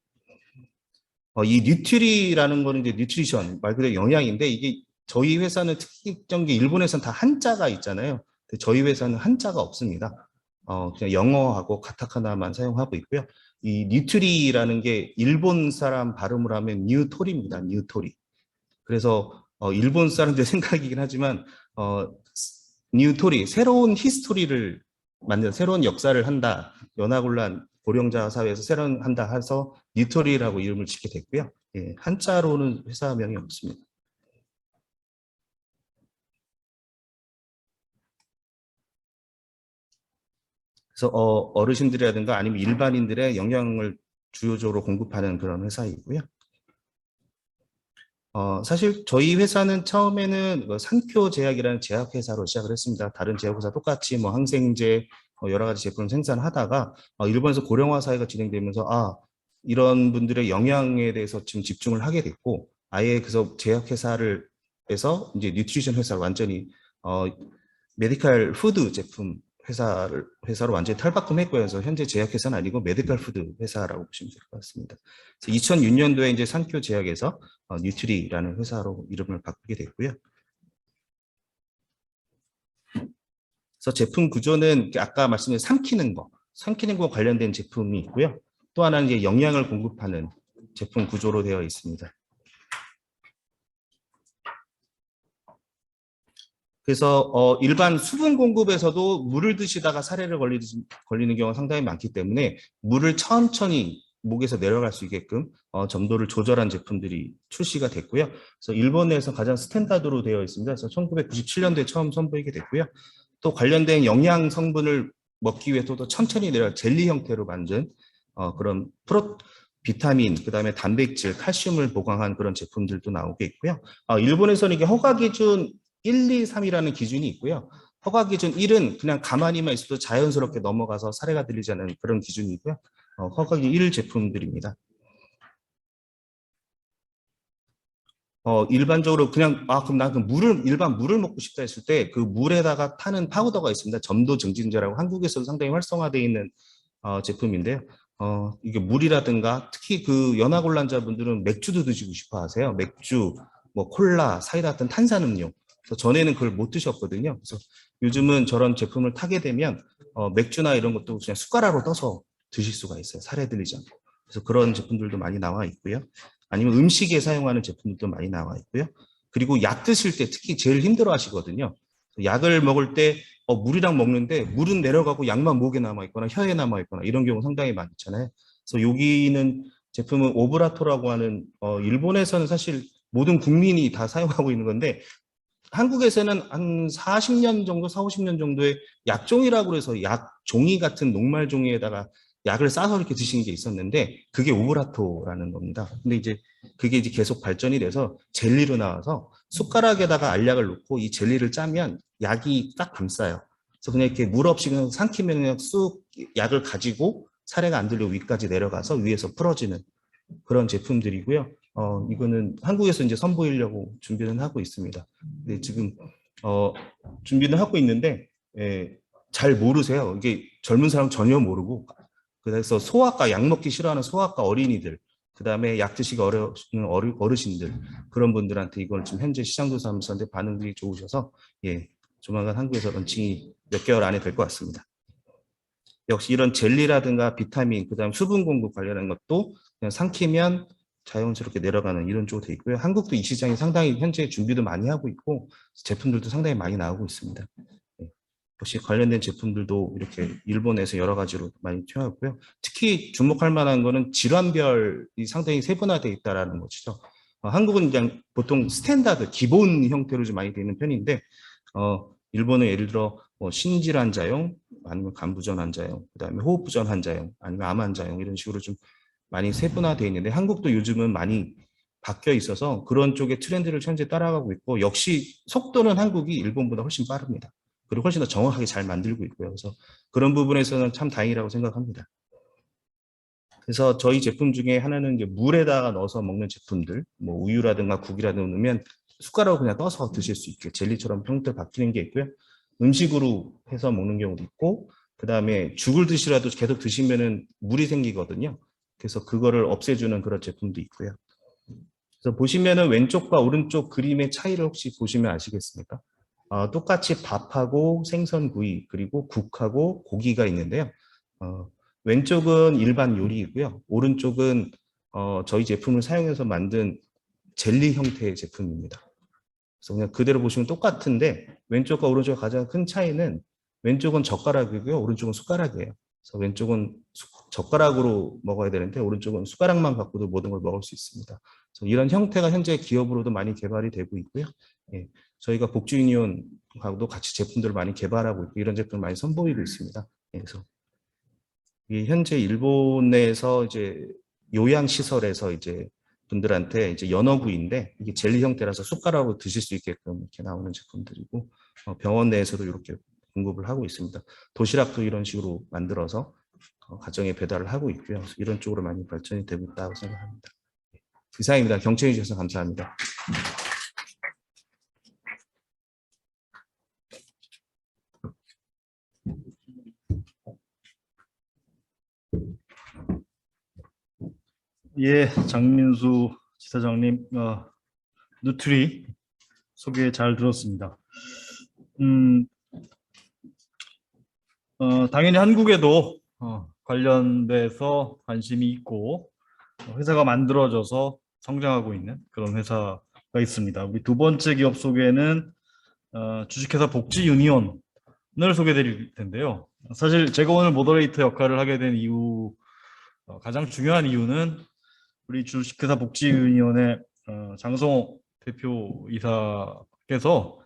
이 뉴트리라는 거는 이제 뉴트리션, 말 그대로 영양인데, 이게 저희 회사는 특징적인 게 일본에서는 다 한자가 있잖아요. 근데 저희 회사는 한자가 없습니다. 그냥 영어하고 가타카나만 사용하고 있고요. 이 뉴트리라는 게 일본 사람 발음을 하면 뉴토리입니다. 뉴토리. 그래서 일본 사람들 생각이긴 하지만 뉴토리, 새로운 히스토리를 만든, 새로운 역사를 한다. 연하곤란 고령자 사회에서 새로운 한다 해서 뉴토리라고 이름을 짓게 됐고요. 한자로는 회사명이 없습니다. 그래서 어르신들이라든가 아니면 일반인들의 영양을 주요적으로 공급하는 그런 회사이고요. 사실 저희 회사는 처음에는 산쿄제약이라는 제약회사로 시작을 했습니다. 다른 제약회사 똑같이 뭐 항생제, 여러 가지 제품을 생산하다가 일본에서 고령화 사회가 진행되면서 이런 분들의 영양에 대해서 지금 집중을 하게 됐고, 아예 그래서 제약회사를 해서 이제 뉴트리션 회사를 완전히 메디컬 푸드 제품 회사로 완전히 탈바꿈했고요. 그래서 현재 제약회사는 아니고 메디컬 푸드 회사라고 보시면 될 것 같습니다. 2006년도에 이제 산쿄 제약에서 뉴트리라는 회사로 이름을 바꾸게 됐고요. 그래서 제품 구조는 아까 말씀드린 삼키는 거 관련된 제품이 있고요. 또 하나는 이제 영양을 공급하는 제품 구조로 되어 있습니다. 그래서 일반 수분 공급에서도 물을 드시다가 사례를 걸리는 경우가 상당히 많기 때문에 물을 천천히 목에서 내려갈 수 있게끔 점도를 조절한 제품들이 출시가 됐고요. 그래서 일본 내에서 가장 스탠다드로 되어 있습니다. 그래서 1997년도에 처음 선보이게 됐고요. 또 관련된 영양 성분을 먹기 위해서도 천천히 내려 젤리 형태로 만든 그런 비타민, 그다음에 단백질, 칼슘을 보강한 그런 제품들도 나오게 있고요. 일본에서는 이게 허가 기준 1, 2, 3이라는 기준이 있고요. 허가 기준 1은 그냥 가만히만 있어도 자연스럽게 넘어가서 사례가 들리지 않는 그런 기준이고요. 허가 기준 1 제품들입니다. 일반적으로 그냥 그럼 나 일반 물을 먹고 싶다 했을 때 그 물에다가 타는 파우더가 있습니다. 점도 증진제라고 한국에서도 상당히 활성화되어 있는 제품인데요. 이게 물이라든가 특히 그 연하곤란자분들은 맥주도 드시고 싶어 하세요. 맥주, 뭐 콜라, 사이다 같은 탄산음료. 그래서 전에는 그걸 못 드셨거든요. 그래서 요즘은 저런 제품을 타게 되면 맥주나 이런 것도 그냥 숟가락으로 떠서 드실 수가 있어요. 살에 들리지 않고. 그래서 그런 제품들도 많이 나와 있고요. 아니면 음식에 사용하는 제품들도 많이 나와 있고요. 그리고 약 드실 때 특히 제일 힘들어 하시거든요. 약을 먹을 때 물이랑 먹는데 물은 내려가고 약만 목에 남아있거나 혀에 남아있거나 이런 경우 상당히 많잖아요. 그래서 여기는 제품은 오브라토라고 하는 일본에서는 사실 모든 국민이 다 사용하고 있는 건데 한국에서는 한 40년 정도, 50년 정도의 약종이라고 해서 약 종이 같은 녹말 종이에다가 약을 싸서 이렇게 드시는 게 있었는데 그게 오브라토라는 겁니다. 근데 이제 그게 이제 계속 발전이 돼서 젤리로 나와서 숟가락에다가 알약을 넣고 이 젤리를 짜면 약이 딱 감싸요. 그래서 그냥 이렇게 물 없이 그냥 삼키면 그냥 쑥 약을 가지고 사례가 안 들려 위까지 내려가서 위에서 풀어지는 그런 제품들이고요. 이거는 한국에서 이제 선보이려고 준비는 하고 있습니다. 근데 지금 준비는 하고 있는데 잘 모르세요. 이게 젊은 사람 전혀 모르고 그래서 소아과 약 먹기 싫어하는 소아과 어린이들 그다음에 약 드시기 어려운 어르신들 그런 분들한테 이걸 지금 현재 시장 조사하면서 하는데 반응이 좋으셔서 조만간 한국에서 런칭이 몇 개월 안에 될 것 같습니다. 역시 이런 젤리라든가 비타민 그다음 수분 공급 관련한 것도 그냥 삼키면 자연스럽게 내려가는 이런 쪽으로 돼 있고요. 한국도 이 시장이 상당히 현재 준비도 많이 하고 있고 제품들도 상당히 많이 나오고 있습니다. 역시 관련된 제품들도 이렇게 일본에서 여러 가지로 많이 튀어나왔고요. 특히 주목할 만한 거는 질환별이 상당히 세분화되어 있다는 것이죠. 한국은 그냥 보통 스탠다드 기본 형태로 좀 많이 되어 있는 편인데 일본은 예를 들어 신질 환자용 아니면 간부전 환자용 그다음에 호흡부전 환자용 아니면 암 환자용 이런 식으로 좀 많이 세분화되어 있는데 한국도 요즘은 많이 바뀌어 있어서 그런 쪽의 트렌드를 현재 따라가고 있고 역시 속도는 한국이 일본보다 훨씬 빠릅니다. 그리고 훨씬 더 정확하게 잘 만들고 있고요. 그래서 그런 부분에서는 참 다행이라고 생각합니다. 그래서 저희 제품 중에 하나는 이제 물에다가 넣어서 먹는 제품들, 뭐 우유라든가 국이라든가 넣으면 숟가락으로 그냥 떠서 드실 수 있게 젤리처럼 형태 바뀌는 게 있고요. 음식으로 해서 먹는 경우도 있고, 그 다음에 죽을 드시라도 계속 드시면은 물이 생기거든요. 그래서 그거를 없애주는 그런 제품도 있고요. 그래서 보시면은 왼쪽과 오른쪽 그림의 차이를 혹시 보시면 아시겠습니까? 똑같이 밥하고 생선구이 그리고 국하고 고기가 있는데요. 왼쪽은 일반 요리이고요. 오른쪽은 저희 제품을 사용해서 만든 젤리 형태의 제품입니다. 그래서 그냥 그대로 보시면 똑같은데 왼쪽과 오른쪽의 가장 큰 차이는 왼쪽은 젓가락이고요. 오른쪽은 숟가락이에요. 그래서 왼쪽은 젓가락으로 먹어야 되는데 오른쪽은 숟가락만 갖고도 모든 걸 먹을 수 있습니다. 그래서 이런 형태가 현재 기업으로도 많이 개발이 되고 있고요. 저희가 복지유니온하고도 같이 제품들을 많이 개발하고 있고 이런 제품을 많이 선보이고 있습니다. 그래서 현재 일본 내에서 이제 요양시설에서 이제 분들한테 이제 연어구이인데 이게 젤리 형태라서 숟가락으로 드실 수 있게끔 이렇게 나오는 제품들이고 병원 내에서도 이렇게 공급을 하고 있습니다. 도시락도 이런 식으로 만들어서 가정에 배달을 하고 있고요. 이런 쪽으로 많이 발전이 되고 있다고 생각합니다. 이상입니다. 경청해 주셔서 감사합니다. 예, 장민수 지사장님, 누트리 소개 잘 들었습니다. 당연히 한국에도 관련돼서 관심이 있고 회사가 만들어져서 성장하고 있는 그런 회사가 있습니다. 우리 두 번째 기업 소개는 주식회사 복지 유니온을 소개드릴 텐데요. 사실 제가 오늘 모더레이터 역할을 하게 된 이유, 가장 중요한 이유는 우리 주식회사 복지 유니온의 장성호 대표이사께서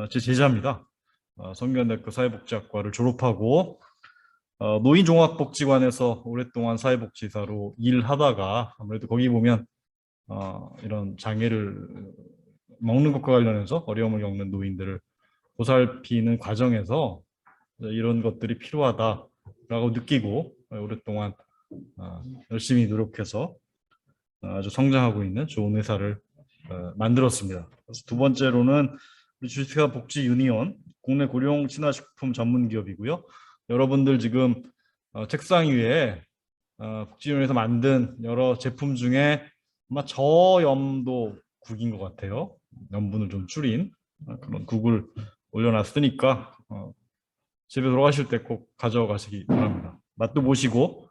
제 제자입니다. 성균관대학교 사회복지학과를 졸업하고 노인종합복지관에서 오랫동안 사회복지사로 일하다가 아무래도 거기 보면 이런 장애를 먹는 것과 관련해서 어려움을 겪는 노인들을 보살피는 과정에서 이런 것들이 필요하다라고 느끼고 오랫동안 열심히 노력해서 아주 성장하고 있는 좋은 회사를 만들었습니다. 그래서 두 번째로는 우리 주식회사 복지 유니온, 국내 고령 친화식품 전문 기업이고요. 여러분들 지금 책상 위에 복지유니온에서 만든 여러 제품 중에 아마 저염도국인 것 같아요. 염분을 좀 줄인 그런 국을 올려놨으니까 집에 돌아가실 때 꼭 가져가시기 바랍니다. 맛도 보시고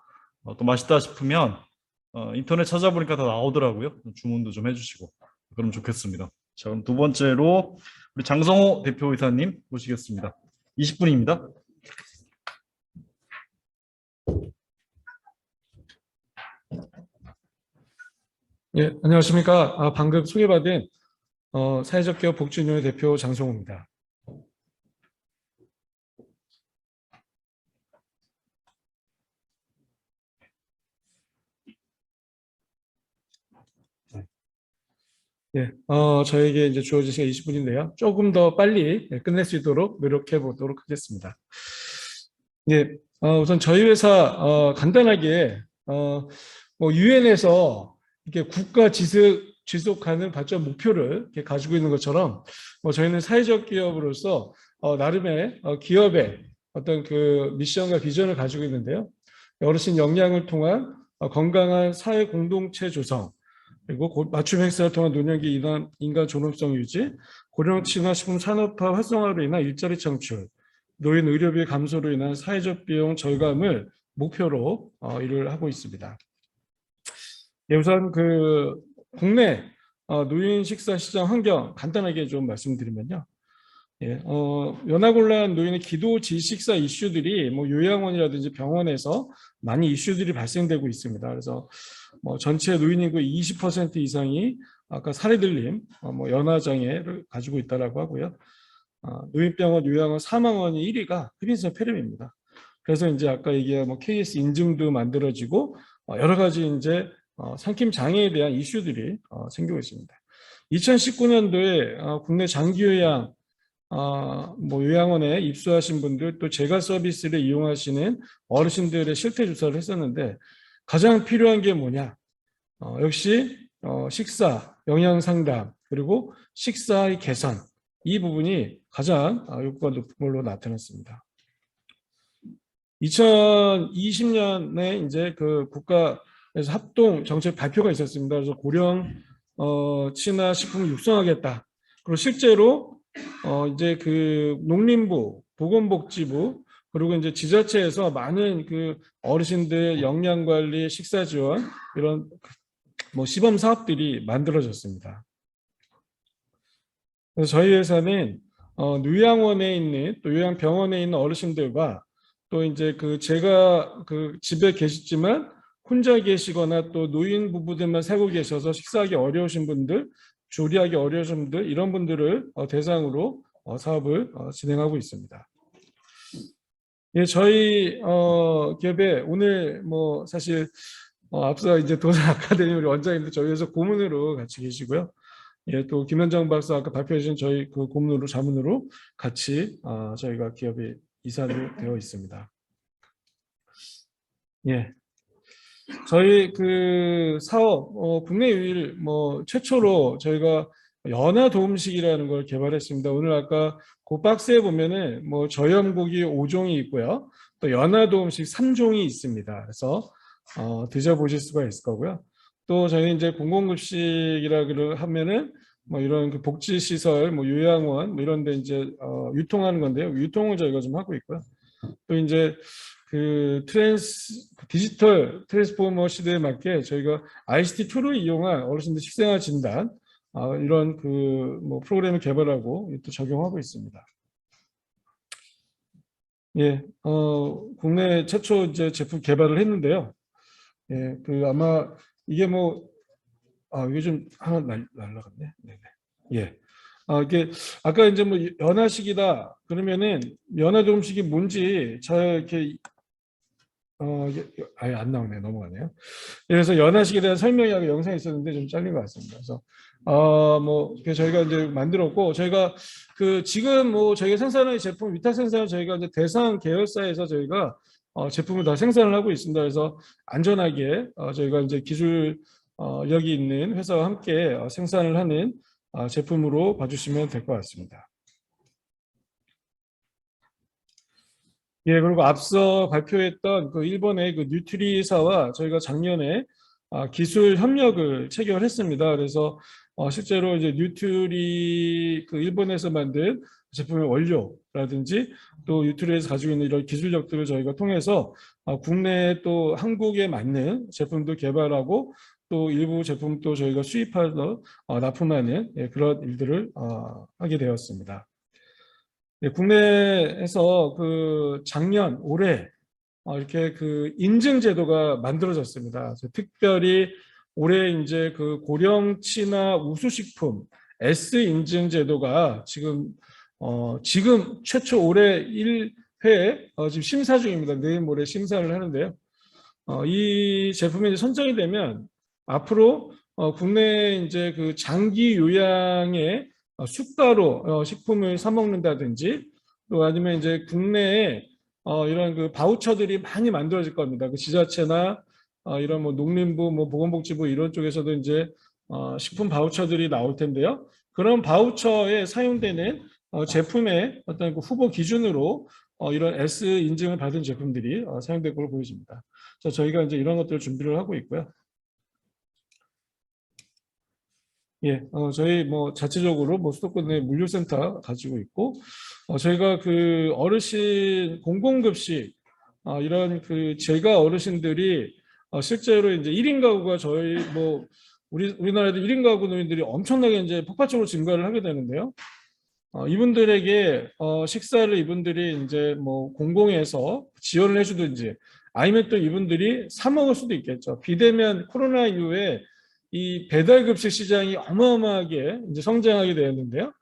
또 맛있다 싶으면 인터넷 찾아보니까 다 나오더라고요. 주문도 좀 해주시고 그럼 좋겠습니다. 자, 그럼 두 번째로 우리 장성호 대표이사님 모시겠습니다. 20분입니다. 예, 안녕하십니까. 방금 소개받은 사회적 기업 복지유니온의 대표 장성호입니다. 예, 저에게 이제 주어진 시간 20분인데요. 조금 더 빨리 끝낼 수 있도록 노력해 보도록 하겠습니다. 예, 우선 저희 회사 간단하게 뭐 유엔에서 이렇게 국가 지속가능 발전 목표를 이렇게 가지고 있는 것처럼 저희는 사회적 기업으로서 나름의 기업의 어떤 그 미션과 비전을 가지고 있는데요. 어르신 역량을 통한 건강한 사회 공동체 조성, 그리고 맞춤 행사를 통한 노년기 인간 존엄성 유지, 고령 친화식품 산업화 활성화로 인한 일자리 창출, 노인 의료비 감소로 인한 사회적 비용 절감을 목표로 일을 하고 있습니다. 예, 우선 그 국내 노인 식사 시장 환경 간단하게 좀 말씀드리면요. 예, 연하곤란 노인의 기도 질식사 이슈들이 뭐 요양원이라든지 병원에서 많이 이슈들이 발생되고 있습니다. 그래서 뭐 전체 노인 인구 20% 이상이 아까 사례들림 뭐 연화장애를 가지고 있다라고 하고요. 노인병원, 요양원 사망원이 1위가 흡인성 폐렴입니다. 그래서 이제 아까 얘기한 뭐 KS 인증도 만들어지고 여러 가지 이제 삼킴 장애에 대한 이슈들이 생기고 있습니다. 2019년도에 국내 장기요양 뭐 요양원에 입소하신 분들 또 재가 서비스를 이용하시는 어르신들의 실태 조사를 했었는데 가장 필요한 게 뭐냐? 역시 식사, 영양 상담 그리고 식사의 개선 이 부분이 가장 요구가 높은 걸로 나타났습니다. 2020년에 이제 그 국가에서 합동 정책 발표가 있었습니다. 그래서 고령 친화 식품을 육성하겠다. 그리고 실제로 이제 그 농림부, 보건복지부 그리고 이제 지자체에서 많은 그 어르신들 영양 관리, 식사 지원 이런 뭐 시범 사업들이 만들어졌습니다. 그래서 저희 회사는 요양원에 있는 또 요양병원에 있는 어르신들과 또 이제 그 제가 그 집에 계시지만 혼자 계시거나 또 노인 부부들만 살고 계셔서 식사하기 어려우신 분들, 조리하기 어려우신 분들 이런 분들을 대상으로 사업을 진행하고 있습니다. 예, 저희 기업에 오늘 뭐 사실 앞서 이제 도산 아카데미 우리 원장님도 저희 회사 고문으로 같이 계시고요. 예, 또 김현정 박사 아까 발표해 주신 저희 그 고문으로 자문으로 같이 저희가 기업에 이사도 되어 있습니다. 예. 저희 그 사업 국내 유일 뭐 최초로 저희가 연화 도움식이라는 걸 개발했습니다. 오늘 아까 그 박스에 보면은 뭐 저염고기 5종이 있고요. 또 연화 도움식 3종이 있습니다. 그래서 드셔보실 수가 있을 거고요. 또 저희는 이제 공공급식이라고 하면은 뭐 이런 그 복지시설, 뭐 요양원 뭐 이런 데 이제 유통하는 건데요. 유통을 저희가 좀 하고 있고요. 또 이제 그 디지털 트랜스포머 시대에 맞게 저희가 ICT 툴을 이용한 어르신들 식생활 진단 이런 그 뭐 프로그램을 개발하고 또 적용하고 있습니다. 예, 국내 최초 이제 제품 개발을 했는데요. 예, 그 아마 이게 뭐 이게 좀 하나 날라갔네. 네네. 예. 이게 아까 이제 뭐 연화식이다 그러면은 연화도금식이 뭔지 잘 이렇게 이게 아예 안 나오네. 넘어가네요. 그래서 연화식에 대한 설명이 아까 영상이 있었는데 좀 잘린 것 같습니다. 그래서 뭐 저희가 이제 만들었고 저희가 그 지금 뭐 저희가 생산하는 제품 위탁 생산을 저희가 이제 대상 계열사에서 저희가 제품을 다 생산을 하고 있습니다. 그래서 안전하게 저희가 이제 기술 여기 있는 회사와 함께 생산을 하는 제품으로 봐주시면 될 것 같습니다. 예, 그리고 앞서 발표했던 그 일본의 그 뉴트리사와 저희가 작년에 기술 협력을 체결했습니다. 그래서 실제로 이제 뉴트리 그 일본에서 만든 제품의 원료라든지 또 뉴트리에서 가지고 있는 이런 기술력들을 저희가 통해서 국내에 또 한국에 맞는 제품도 개발하고 또 일부 제품도 저희가 수입해서 납품하는 그런 일들을 하게 되었습니다. 네, 국내에서 그 작년 올해 이렇게 그 인증 제도가 만들어졌습니다. 그래서 특별히 올해 이제 그 고령친화 우수식품 S 인증 제도가 지금 최초 올해 1회 지금 심사 중입니다. 내일 모레 심사를 하는데요. 이 제품이 이제 선정이 되면 앞으로 국내 이제 그 장기 요양의 숟가로 식품을 사 먹는다든지 또 아니면 이제 국내에 이런 그 바우처들이 많이 만들어질 겁니다. 그 지자체나 이런 뭐 농림부, 뭐 보건복지부 이런 쪽에서도 이제 식품 바우처들이 나올 텐데요. 그런 바우처에 사용되는 제품의 어떤 그 후보 기준으로 이런 S 인증을 받은 제품들이 사용될 걸로 보여집니다. 그래서 저희가 이제 이런 것들을 준비를 하고 있고요. 예, 저희 뭐 자체적으로 뭐 수도권 내 물류센터 가지고 있고, 저희가 그 어르신 공공급식, 이런 그 제가 어르신들이 실제로 이제 1인 가구가 저희 뭐 우리나라에도 1인 가구 노인들이 엄청나게 이제 폭발적으로 증가를 하게 되는데요. 이분들에게 식사를 이분들이 이제 뭐 공공에서 지원을 해주든지 아니면 또 이분들이 사 먹을 수도 있겠죠. 비대면 코로나 이후에 이 배달급식 시장이 어마어마하게 이제 성장하게 되었는데요.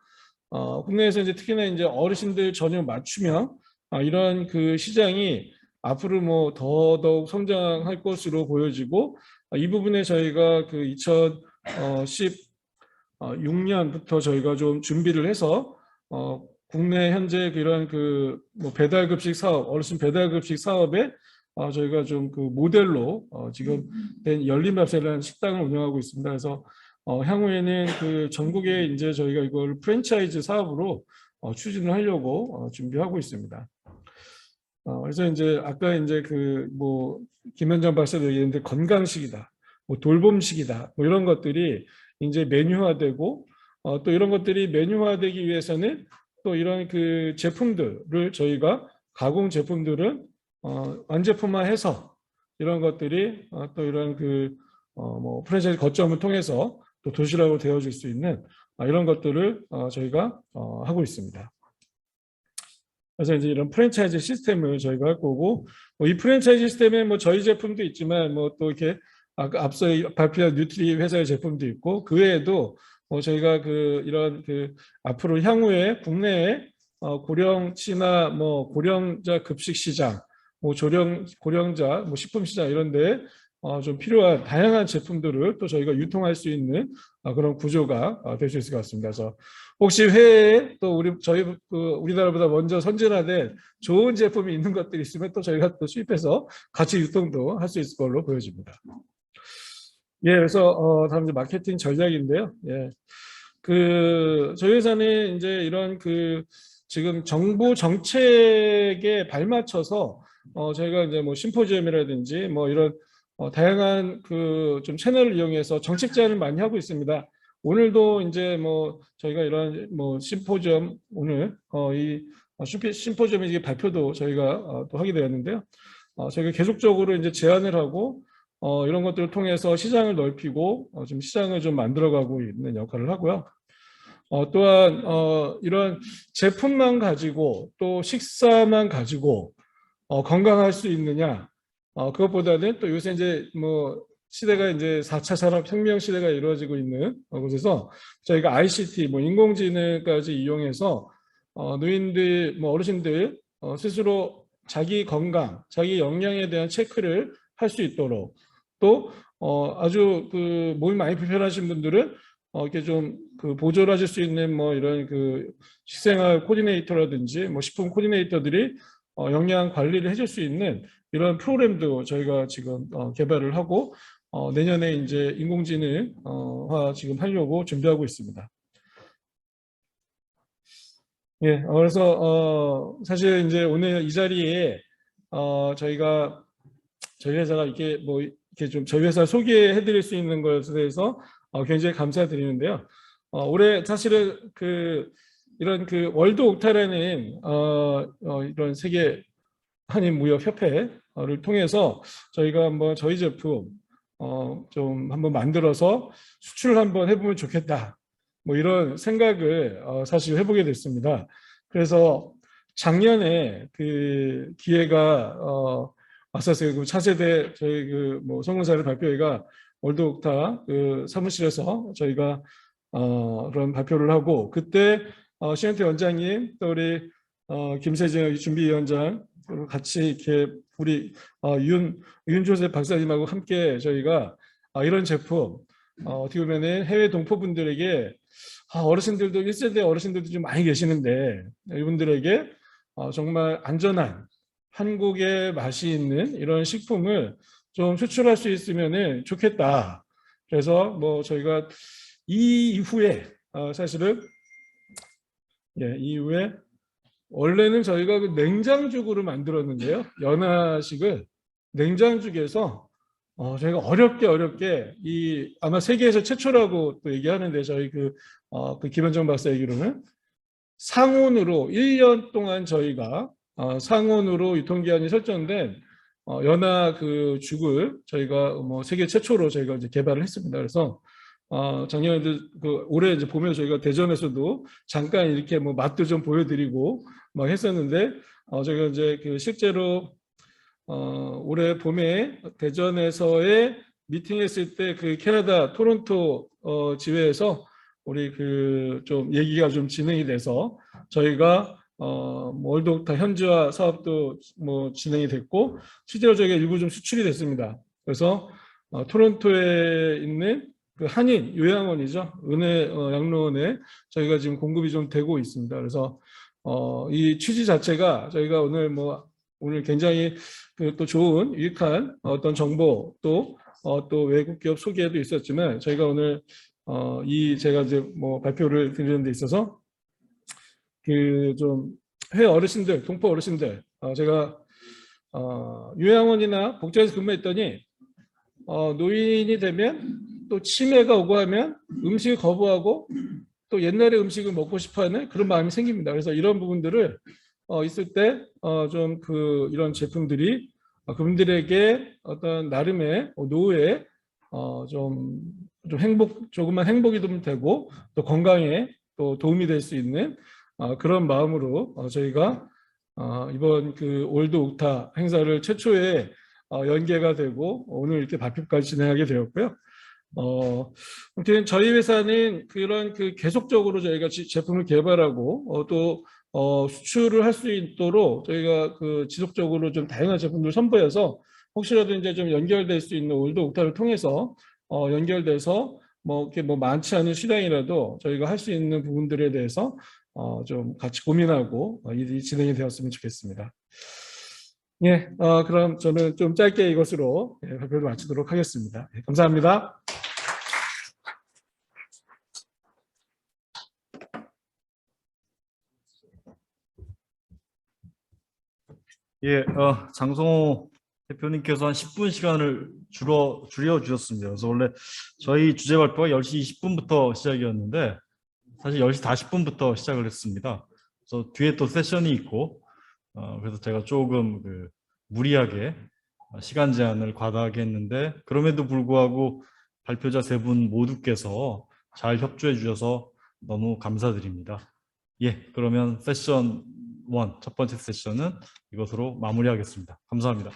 국내에서 이제 특히나 이제 어르신들 전용 맞춤형 이런 그 시장이 앞으로 뭐 더더욱 성장할 것으로 보여지고 이 부분에 저희가 그 2016년부터 저희가 좀 준비를 해서 국내 현재 이런 그 뭐 배달급식 사업, 어르신 배달급식 사업에 저희가 좀 그 모델로 지금 열린밥이라는 식당을 운영하고 있습니다. 그래서 향후에는 그 전국에 이제 저희가 이걸 프랜차이즈 사업으로 추진을 하려고 준비하고 있습니다. 그래서 이제 아까 이제 그 뭐 김현정 박사도 얘기했는데 건강식이다, 뭐 돌봄식이다, 뭐 이런 것들이 이제 메뉴화되고 또 이런 것들이 메뉴화되기 위해서는 또 이런 그 제품들을 저희가 가공 제품들은 완제품화해서 이런 것들이 또 이런 그 뭐 프랜차이즈 거점을 통해서 또 도시락으로 되어질 수 있는 이런 것들을 저희가 하고 있습니다. 그래서 이제 이런 프랜차이즈 시스템을 저희가 할 거고 이 프랜차이즈 시스템에 뭐 저희 제품도 있지만 뭐 또 이렇게 앞서 발표한 뉴트리 회사의 제품도 있고 그 외에도 저희가 그 이런 그 앞으로 향후에 국내에 고령치나 뭐 고령자 급식 시장, 뭐 고령자 뭐 식품 시장 이런데 좀 필요한 다양한 제품들을 또 저희가 유통할 수 있는 그런 구조가 될 수 있을 것 같습니다. 그래서 혹시 해외에 또 저희 우리나라보다 먼저 선진화된 좋은 제품이 있는 것들이 있으면 또 저희가 또 수입해서 같이 유통도 할 수 있을 걸로 보여집니다. 예, 그래서 다음 이제 마케팅 전략인데요. 예, 그 저희 회사는 이제 이런 그 지금 정부 정책에 발맞춰서 저희가 이제 뭐 심포지엄이라든지 뭐 이런 다양한 그 좀 채널을 이용해서 정책 제안을 많이 하고 있습니다. 오늘도 이제 뭐 저희가 이런 뭐 심포지엄 오늘 이 심포지엄 이게 발표도 저희가 또 하게 되었는데요. 저희가 계속적으로 이제 제안을 하고 이런 것들을 통해서 시장을 넓히고 좀 시장을 좀 만들어가고 있는 역할을 하고요. 또한 이런 제품만 가지고 또 식사만 가지고 건강할 수 있느냐? 그것보다는 또 요새 이제 뭐 시대가 이제 4차 산업혁명 시대가 이루어지고 있는 곳에서 저희가 ICT, 뭐 인공지능까지 이용해서 노인들, 뭐 어르신들 스스로 자기 건강, 자기 영양에 대한 체크를 할 수 있도록 또 아주 그 몸이 많이 불편하신 분들은 이렇게 좀 그 보조를 하실 수 있는 뭐 이런 그 식생활 코디네이터라든지 뭐 식품 코디네이터들이 영양 관리를 해줄 수 있는 이런 프로그램도 저희가 지금 개발을 하고 내년에 이제 인공지능화 지금 하려고 준비하고 있습니다. 예, 그래서 사실 이제 오늘 이 자리에 저희가 저희 회사가 이렇게 뭐 이렇게 좀 저희 회사 소개해드릴 수 있는 것에 대해서 굉장히 감사드리는데요. 올해 사실은 그 이런 그 월드 옥타라는 이런 세계 한인 무역 협회를 통해서 저희가 한번 저희 제품 좀 한번 만들어서 수출을 한번 해보면 좋겠다. 뭐 이런 생각을 사실 해보게 됐습니다. 그래서 작년에 그 기회가 왔었어요. 그 차세대 저희 그 뭐 성공사를 발표회가 월드 옥타 그 사무실에서 저희가 그런 발표를 하고 그때 신현태 원장님 또 우리 김세정 준비위원장 같이 이렇게 우리 윤조셉 박사님하고 함께 저희가 이런 제품 어떻게 보면은 해외 동포분들에게 어르신들도 1세대 어르신들도 좀 많이 계시는데 이분들에게 정말 안전한 한국의 맛이 있는 이런 식품을 좀 수출할 수 있으면 좋겠다. 그래서 뭐 저희가 이 이후에 사실은 이후에 원래는 저희가 그 냉장죽으로 만들었는데요. 연하식을 냉장죽에서 저희가 어렵게 이 아마 세계에서 최초라고 또 얘기하는데 저희 그 김현정 박사 얘기로는 상온으로 1년 동안 저희가 상온으로 유통기한이 설정된 연하 그 죽을 저희가 뭐 세계 최초로 저희가 이제 개발을 했습니다. 그래서 작년에도 그 올해 이제 보면 저희가 대전에서도 잠깐 이렇게 뭐 맛도 좀 보여드리고 막 했었는데 저희가 이제 그 실제로 올해 봄에 대전에서의 미팅했을 때 그 캐나다 토론토 지회에서 우리 그 좀 얘기가 좀 진행이 돼서 저희가 월드 옥타 현지화 사업도 뭐 진행이 됐고 실제로 저희가 일부 좀 수출이 됐습니다. 그래서 토론토에 있는 그 한인 요양원이죠. 은혜 양로원에 저희가 지금 공급이 좀 되고 있습니다. 그래서 이 취지 자체가 저희가 오늘 굉장히 그 또 좋은 유익한 어떤 정보 또 외국 기업 소개도 있었지만 저희가 오늘 제가 이제 뭐 발표를 드리는 데 있어서 그 좀 해외 어르신들, 동포 어르신들 제가 요양원이나 복지관에서 근무했더니 노인이 되면 또 치매가 오고 하면 음식을 거부하고 또 옛날의 음식을 먹고 싶어하는 그런 마음이 생깁니다. 그래서 이런 부분들을 있을 때 좀 이런 제품들이 그분들에게 어떤 나름의 노후에 좀 조금만 행복이 좀 되고 또 건강에 또 도움이 될 수 있는 그런 마음으로 저희가 이번 그 월드 옥타 행사를 최초에 연계가 되고 오늘 이렇게 발표까지 진행하게 되었고요. 아무튼 저희 회사는 그런 계속적으로 저희가 제품을 개발하고 또 수출을 할 수 있도록 저희가 지속적으로 좀 다양한 제품을 선보여서 혹시라도 이제 좀 연결될 수 있는 월드 옥타를 통해서 연결돼서 이렇게 많지 않은 시장이라도 저희가 할 수 있는 부분들에 대해서 좀 같이 고민하고 일이 진행이 되었으면 좋겠습니다. 예, 그럼 저는 좀 짧게 이것으로 발표를 마치도록 하겠습니다. 감사합니다. 예, 장성호 대표님께서 한 10분 시간을 줄여 주셨습니다. 그래서 원래 저희 주제 발표가 10시 20분부터 시작이었는데 사실 10시 40분부터 시작을 했습니다. 저 뒤에 또 세션이 있고 그래서 제가 조금 무리하게 시간 제한을 과다하게 했는데 그럼에도 불구하고 발표자 세 분 모두께서 잘 협조해 주셔서 너무 감사드립니다. 예, 그러면 세션 1, 첫 번째 세션은 이것으로 마무리하겠습니다. 감사합니다.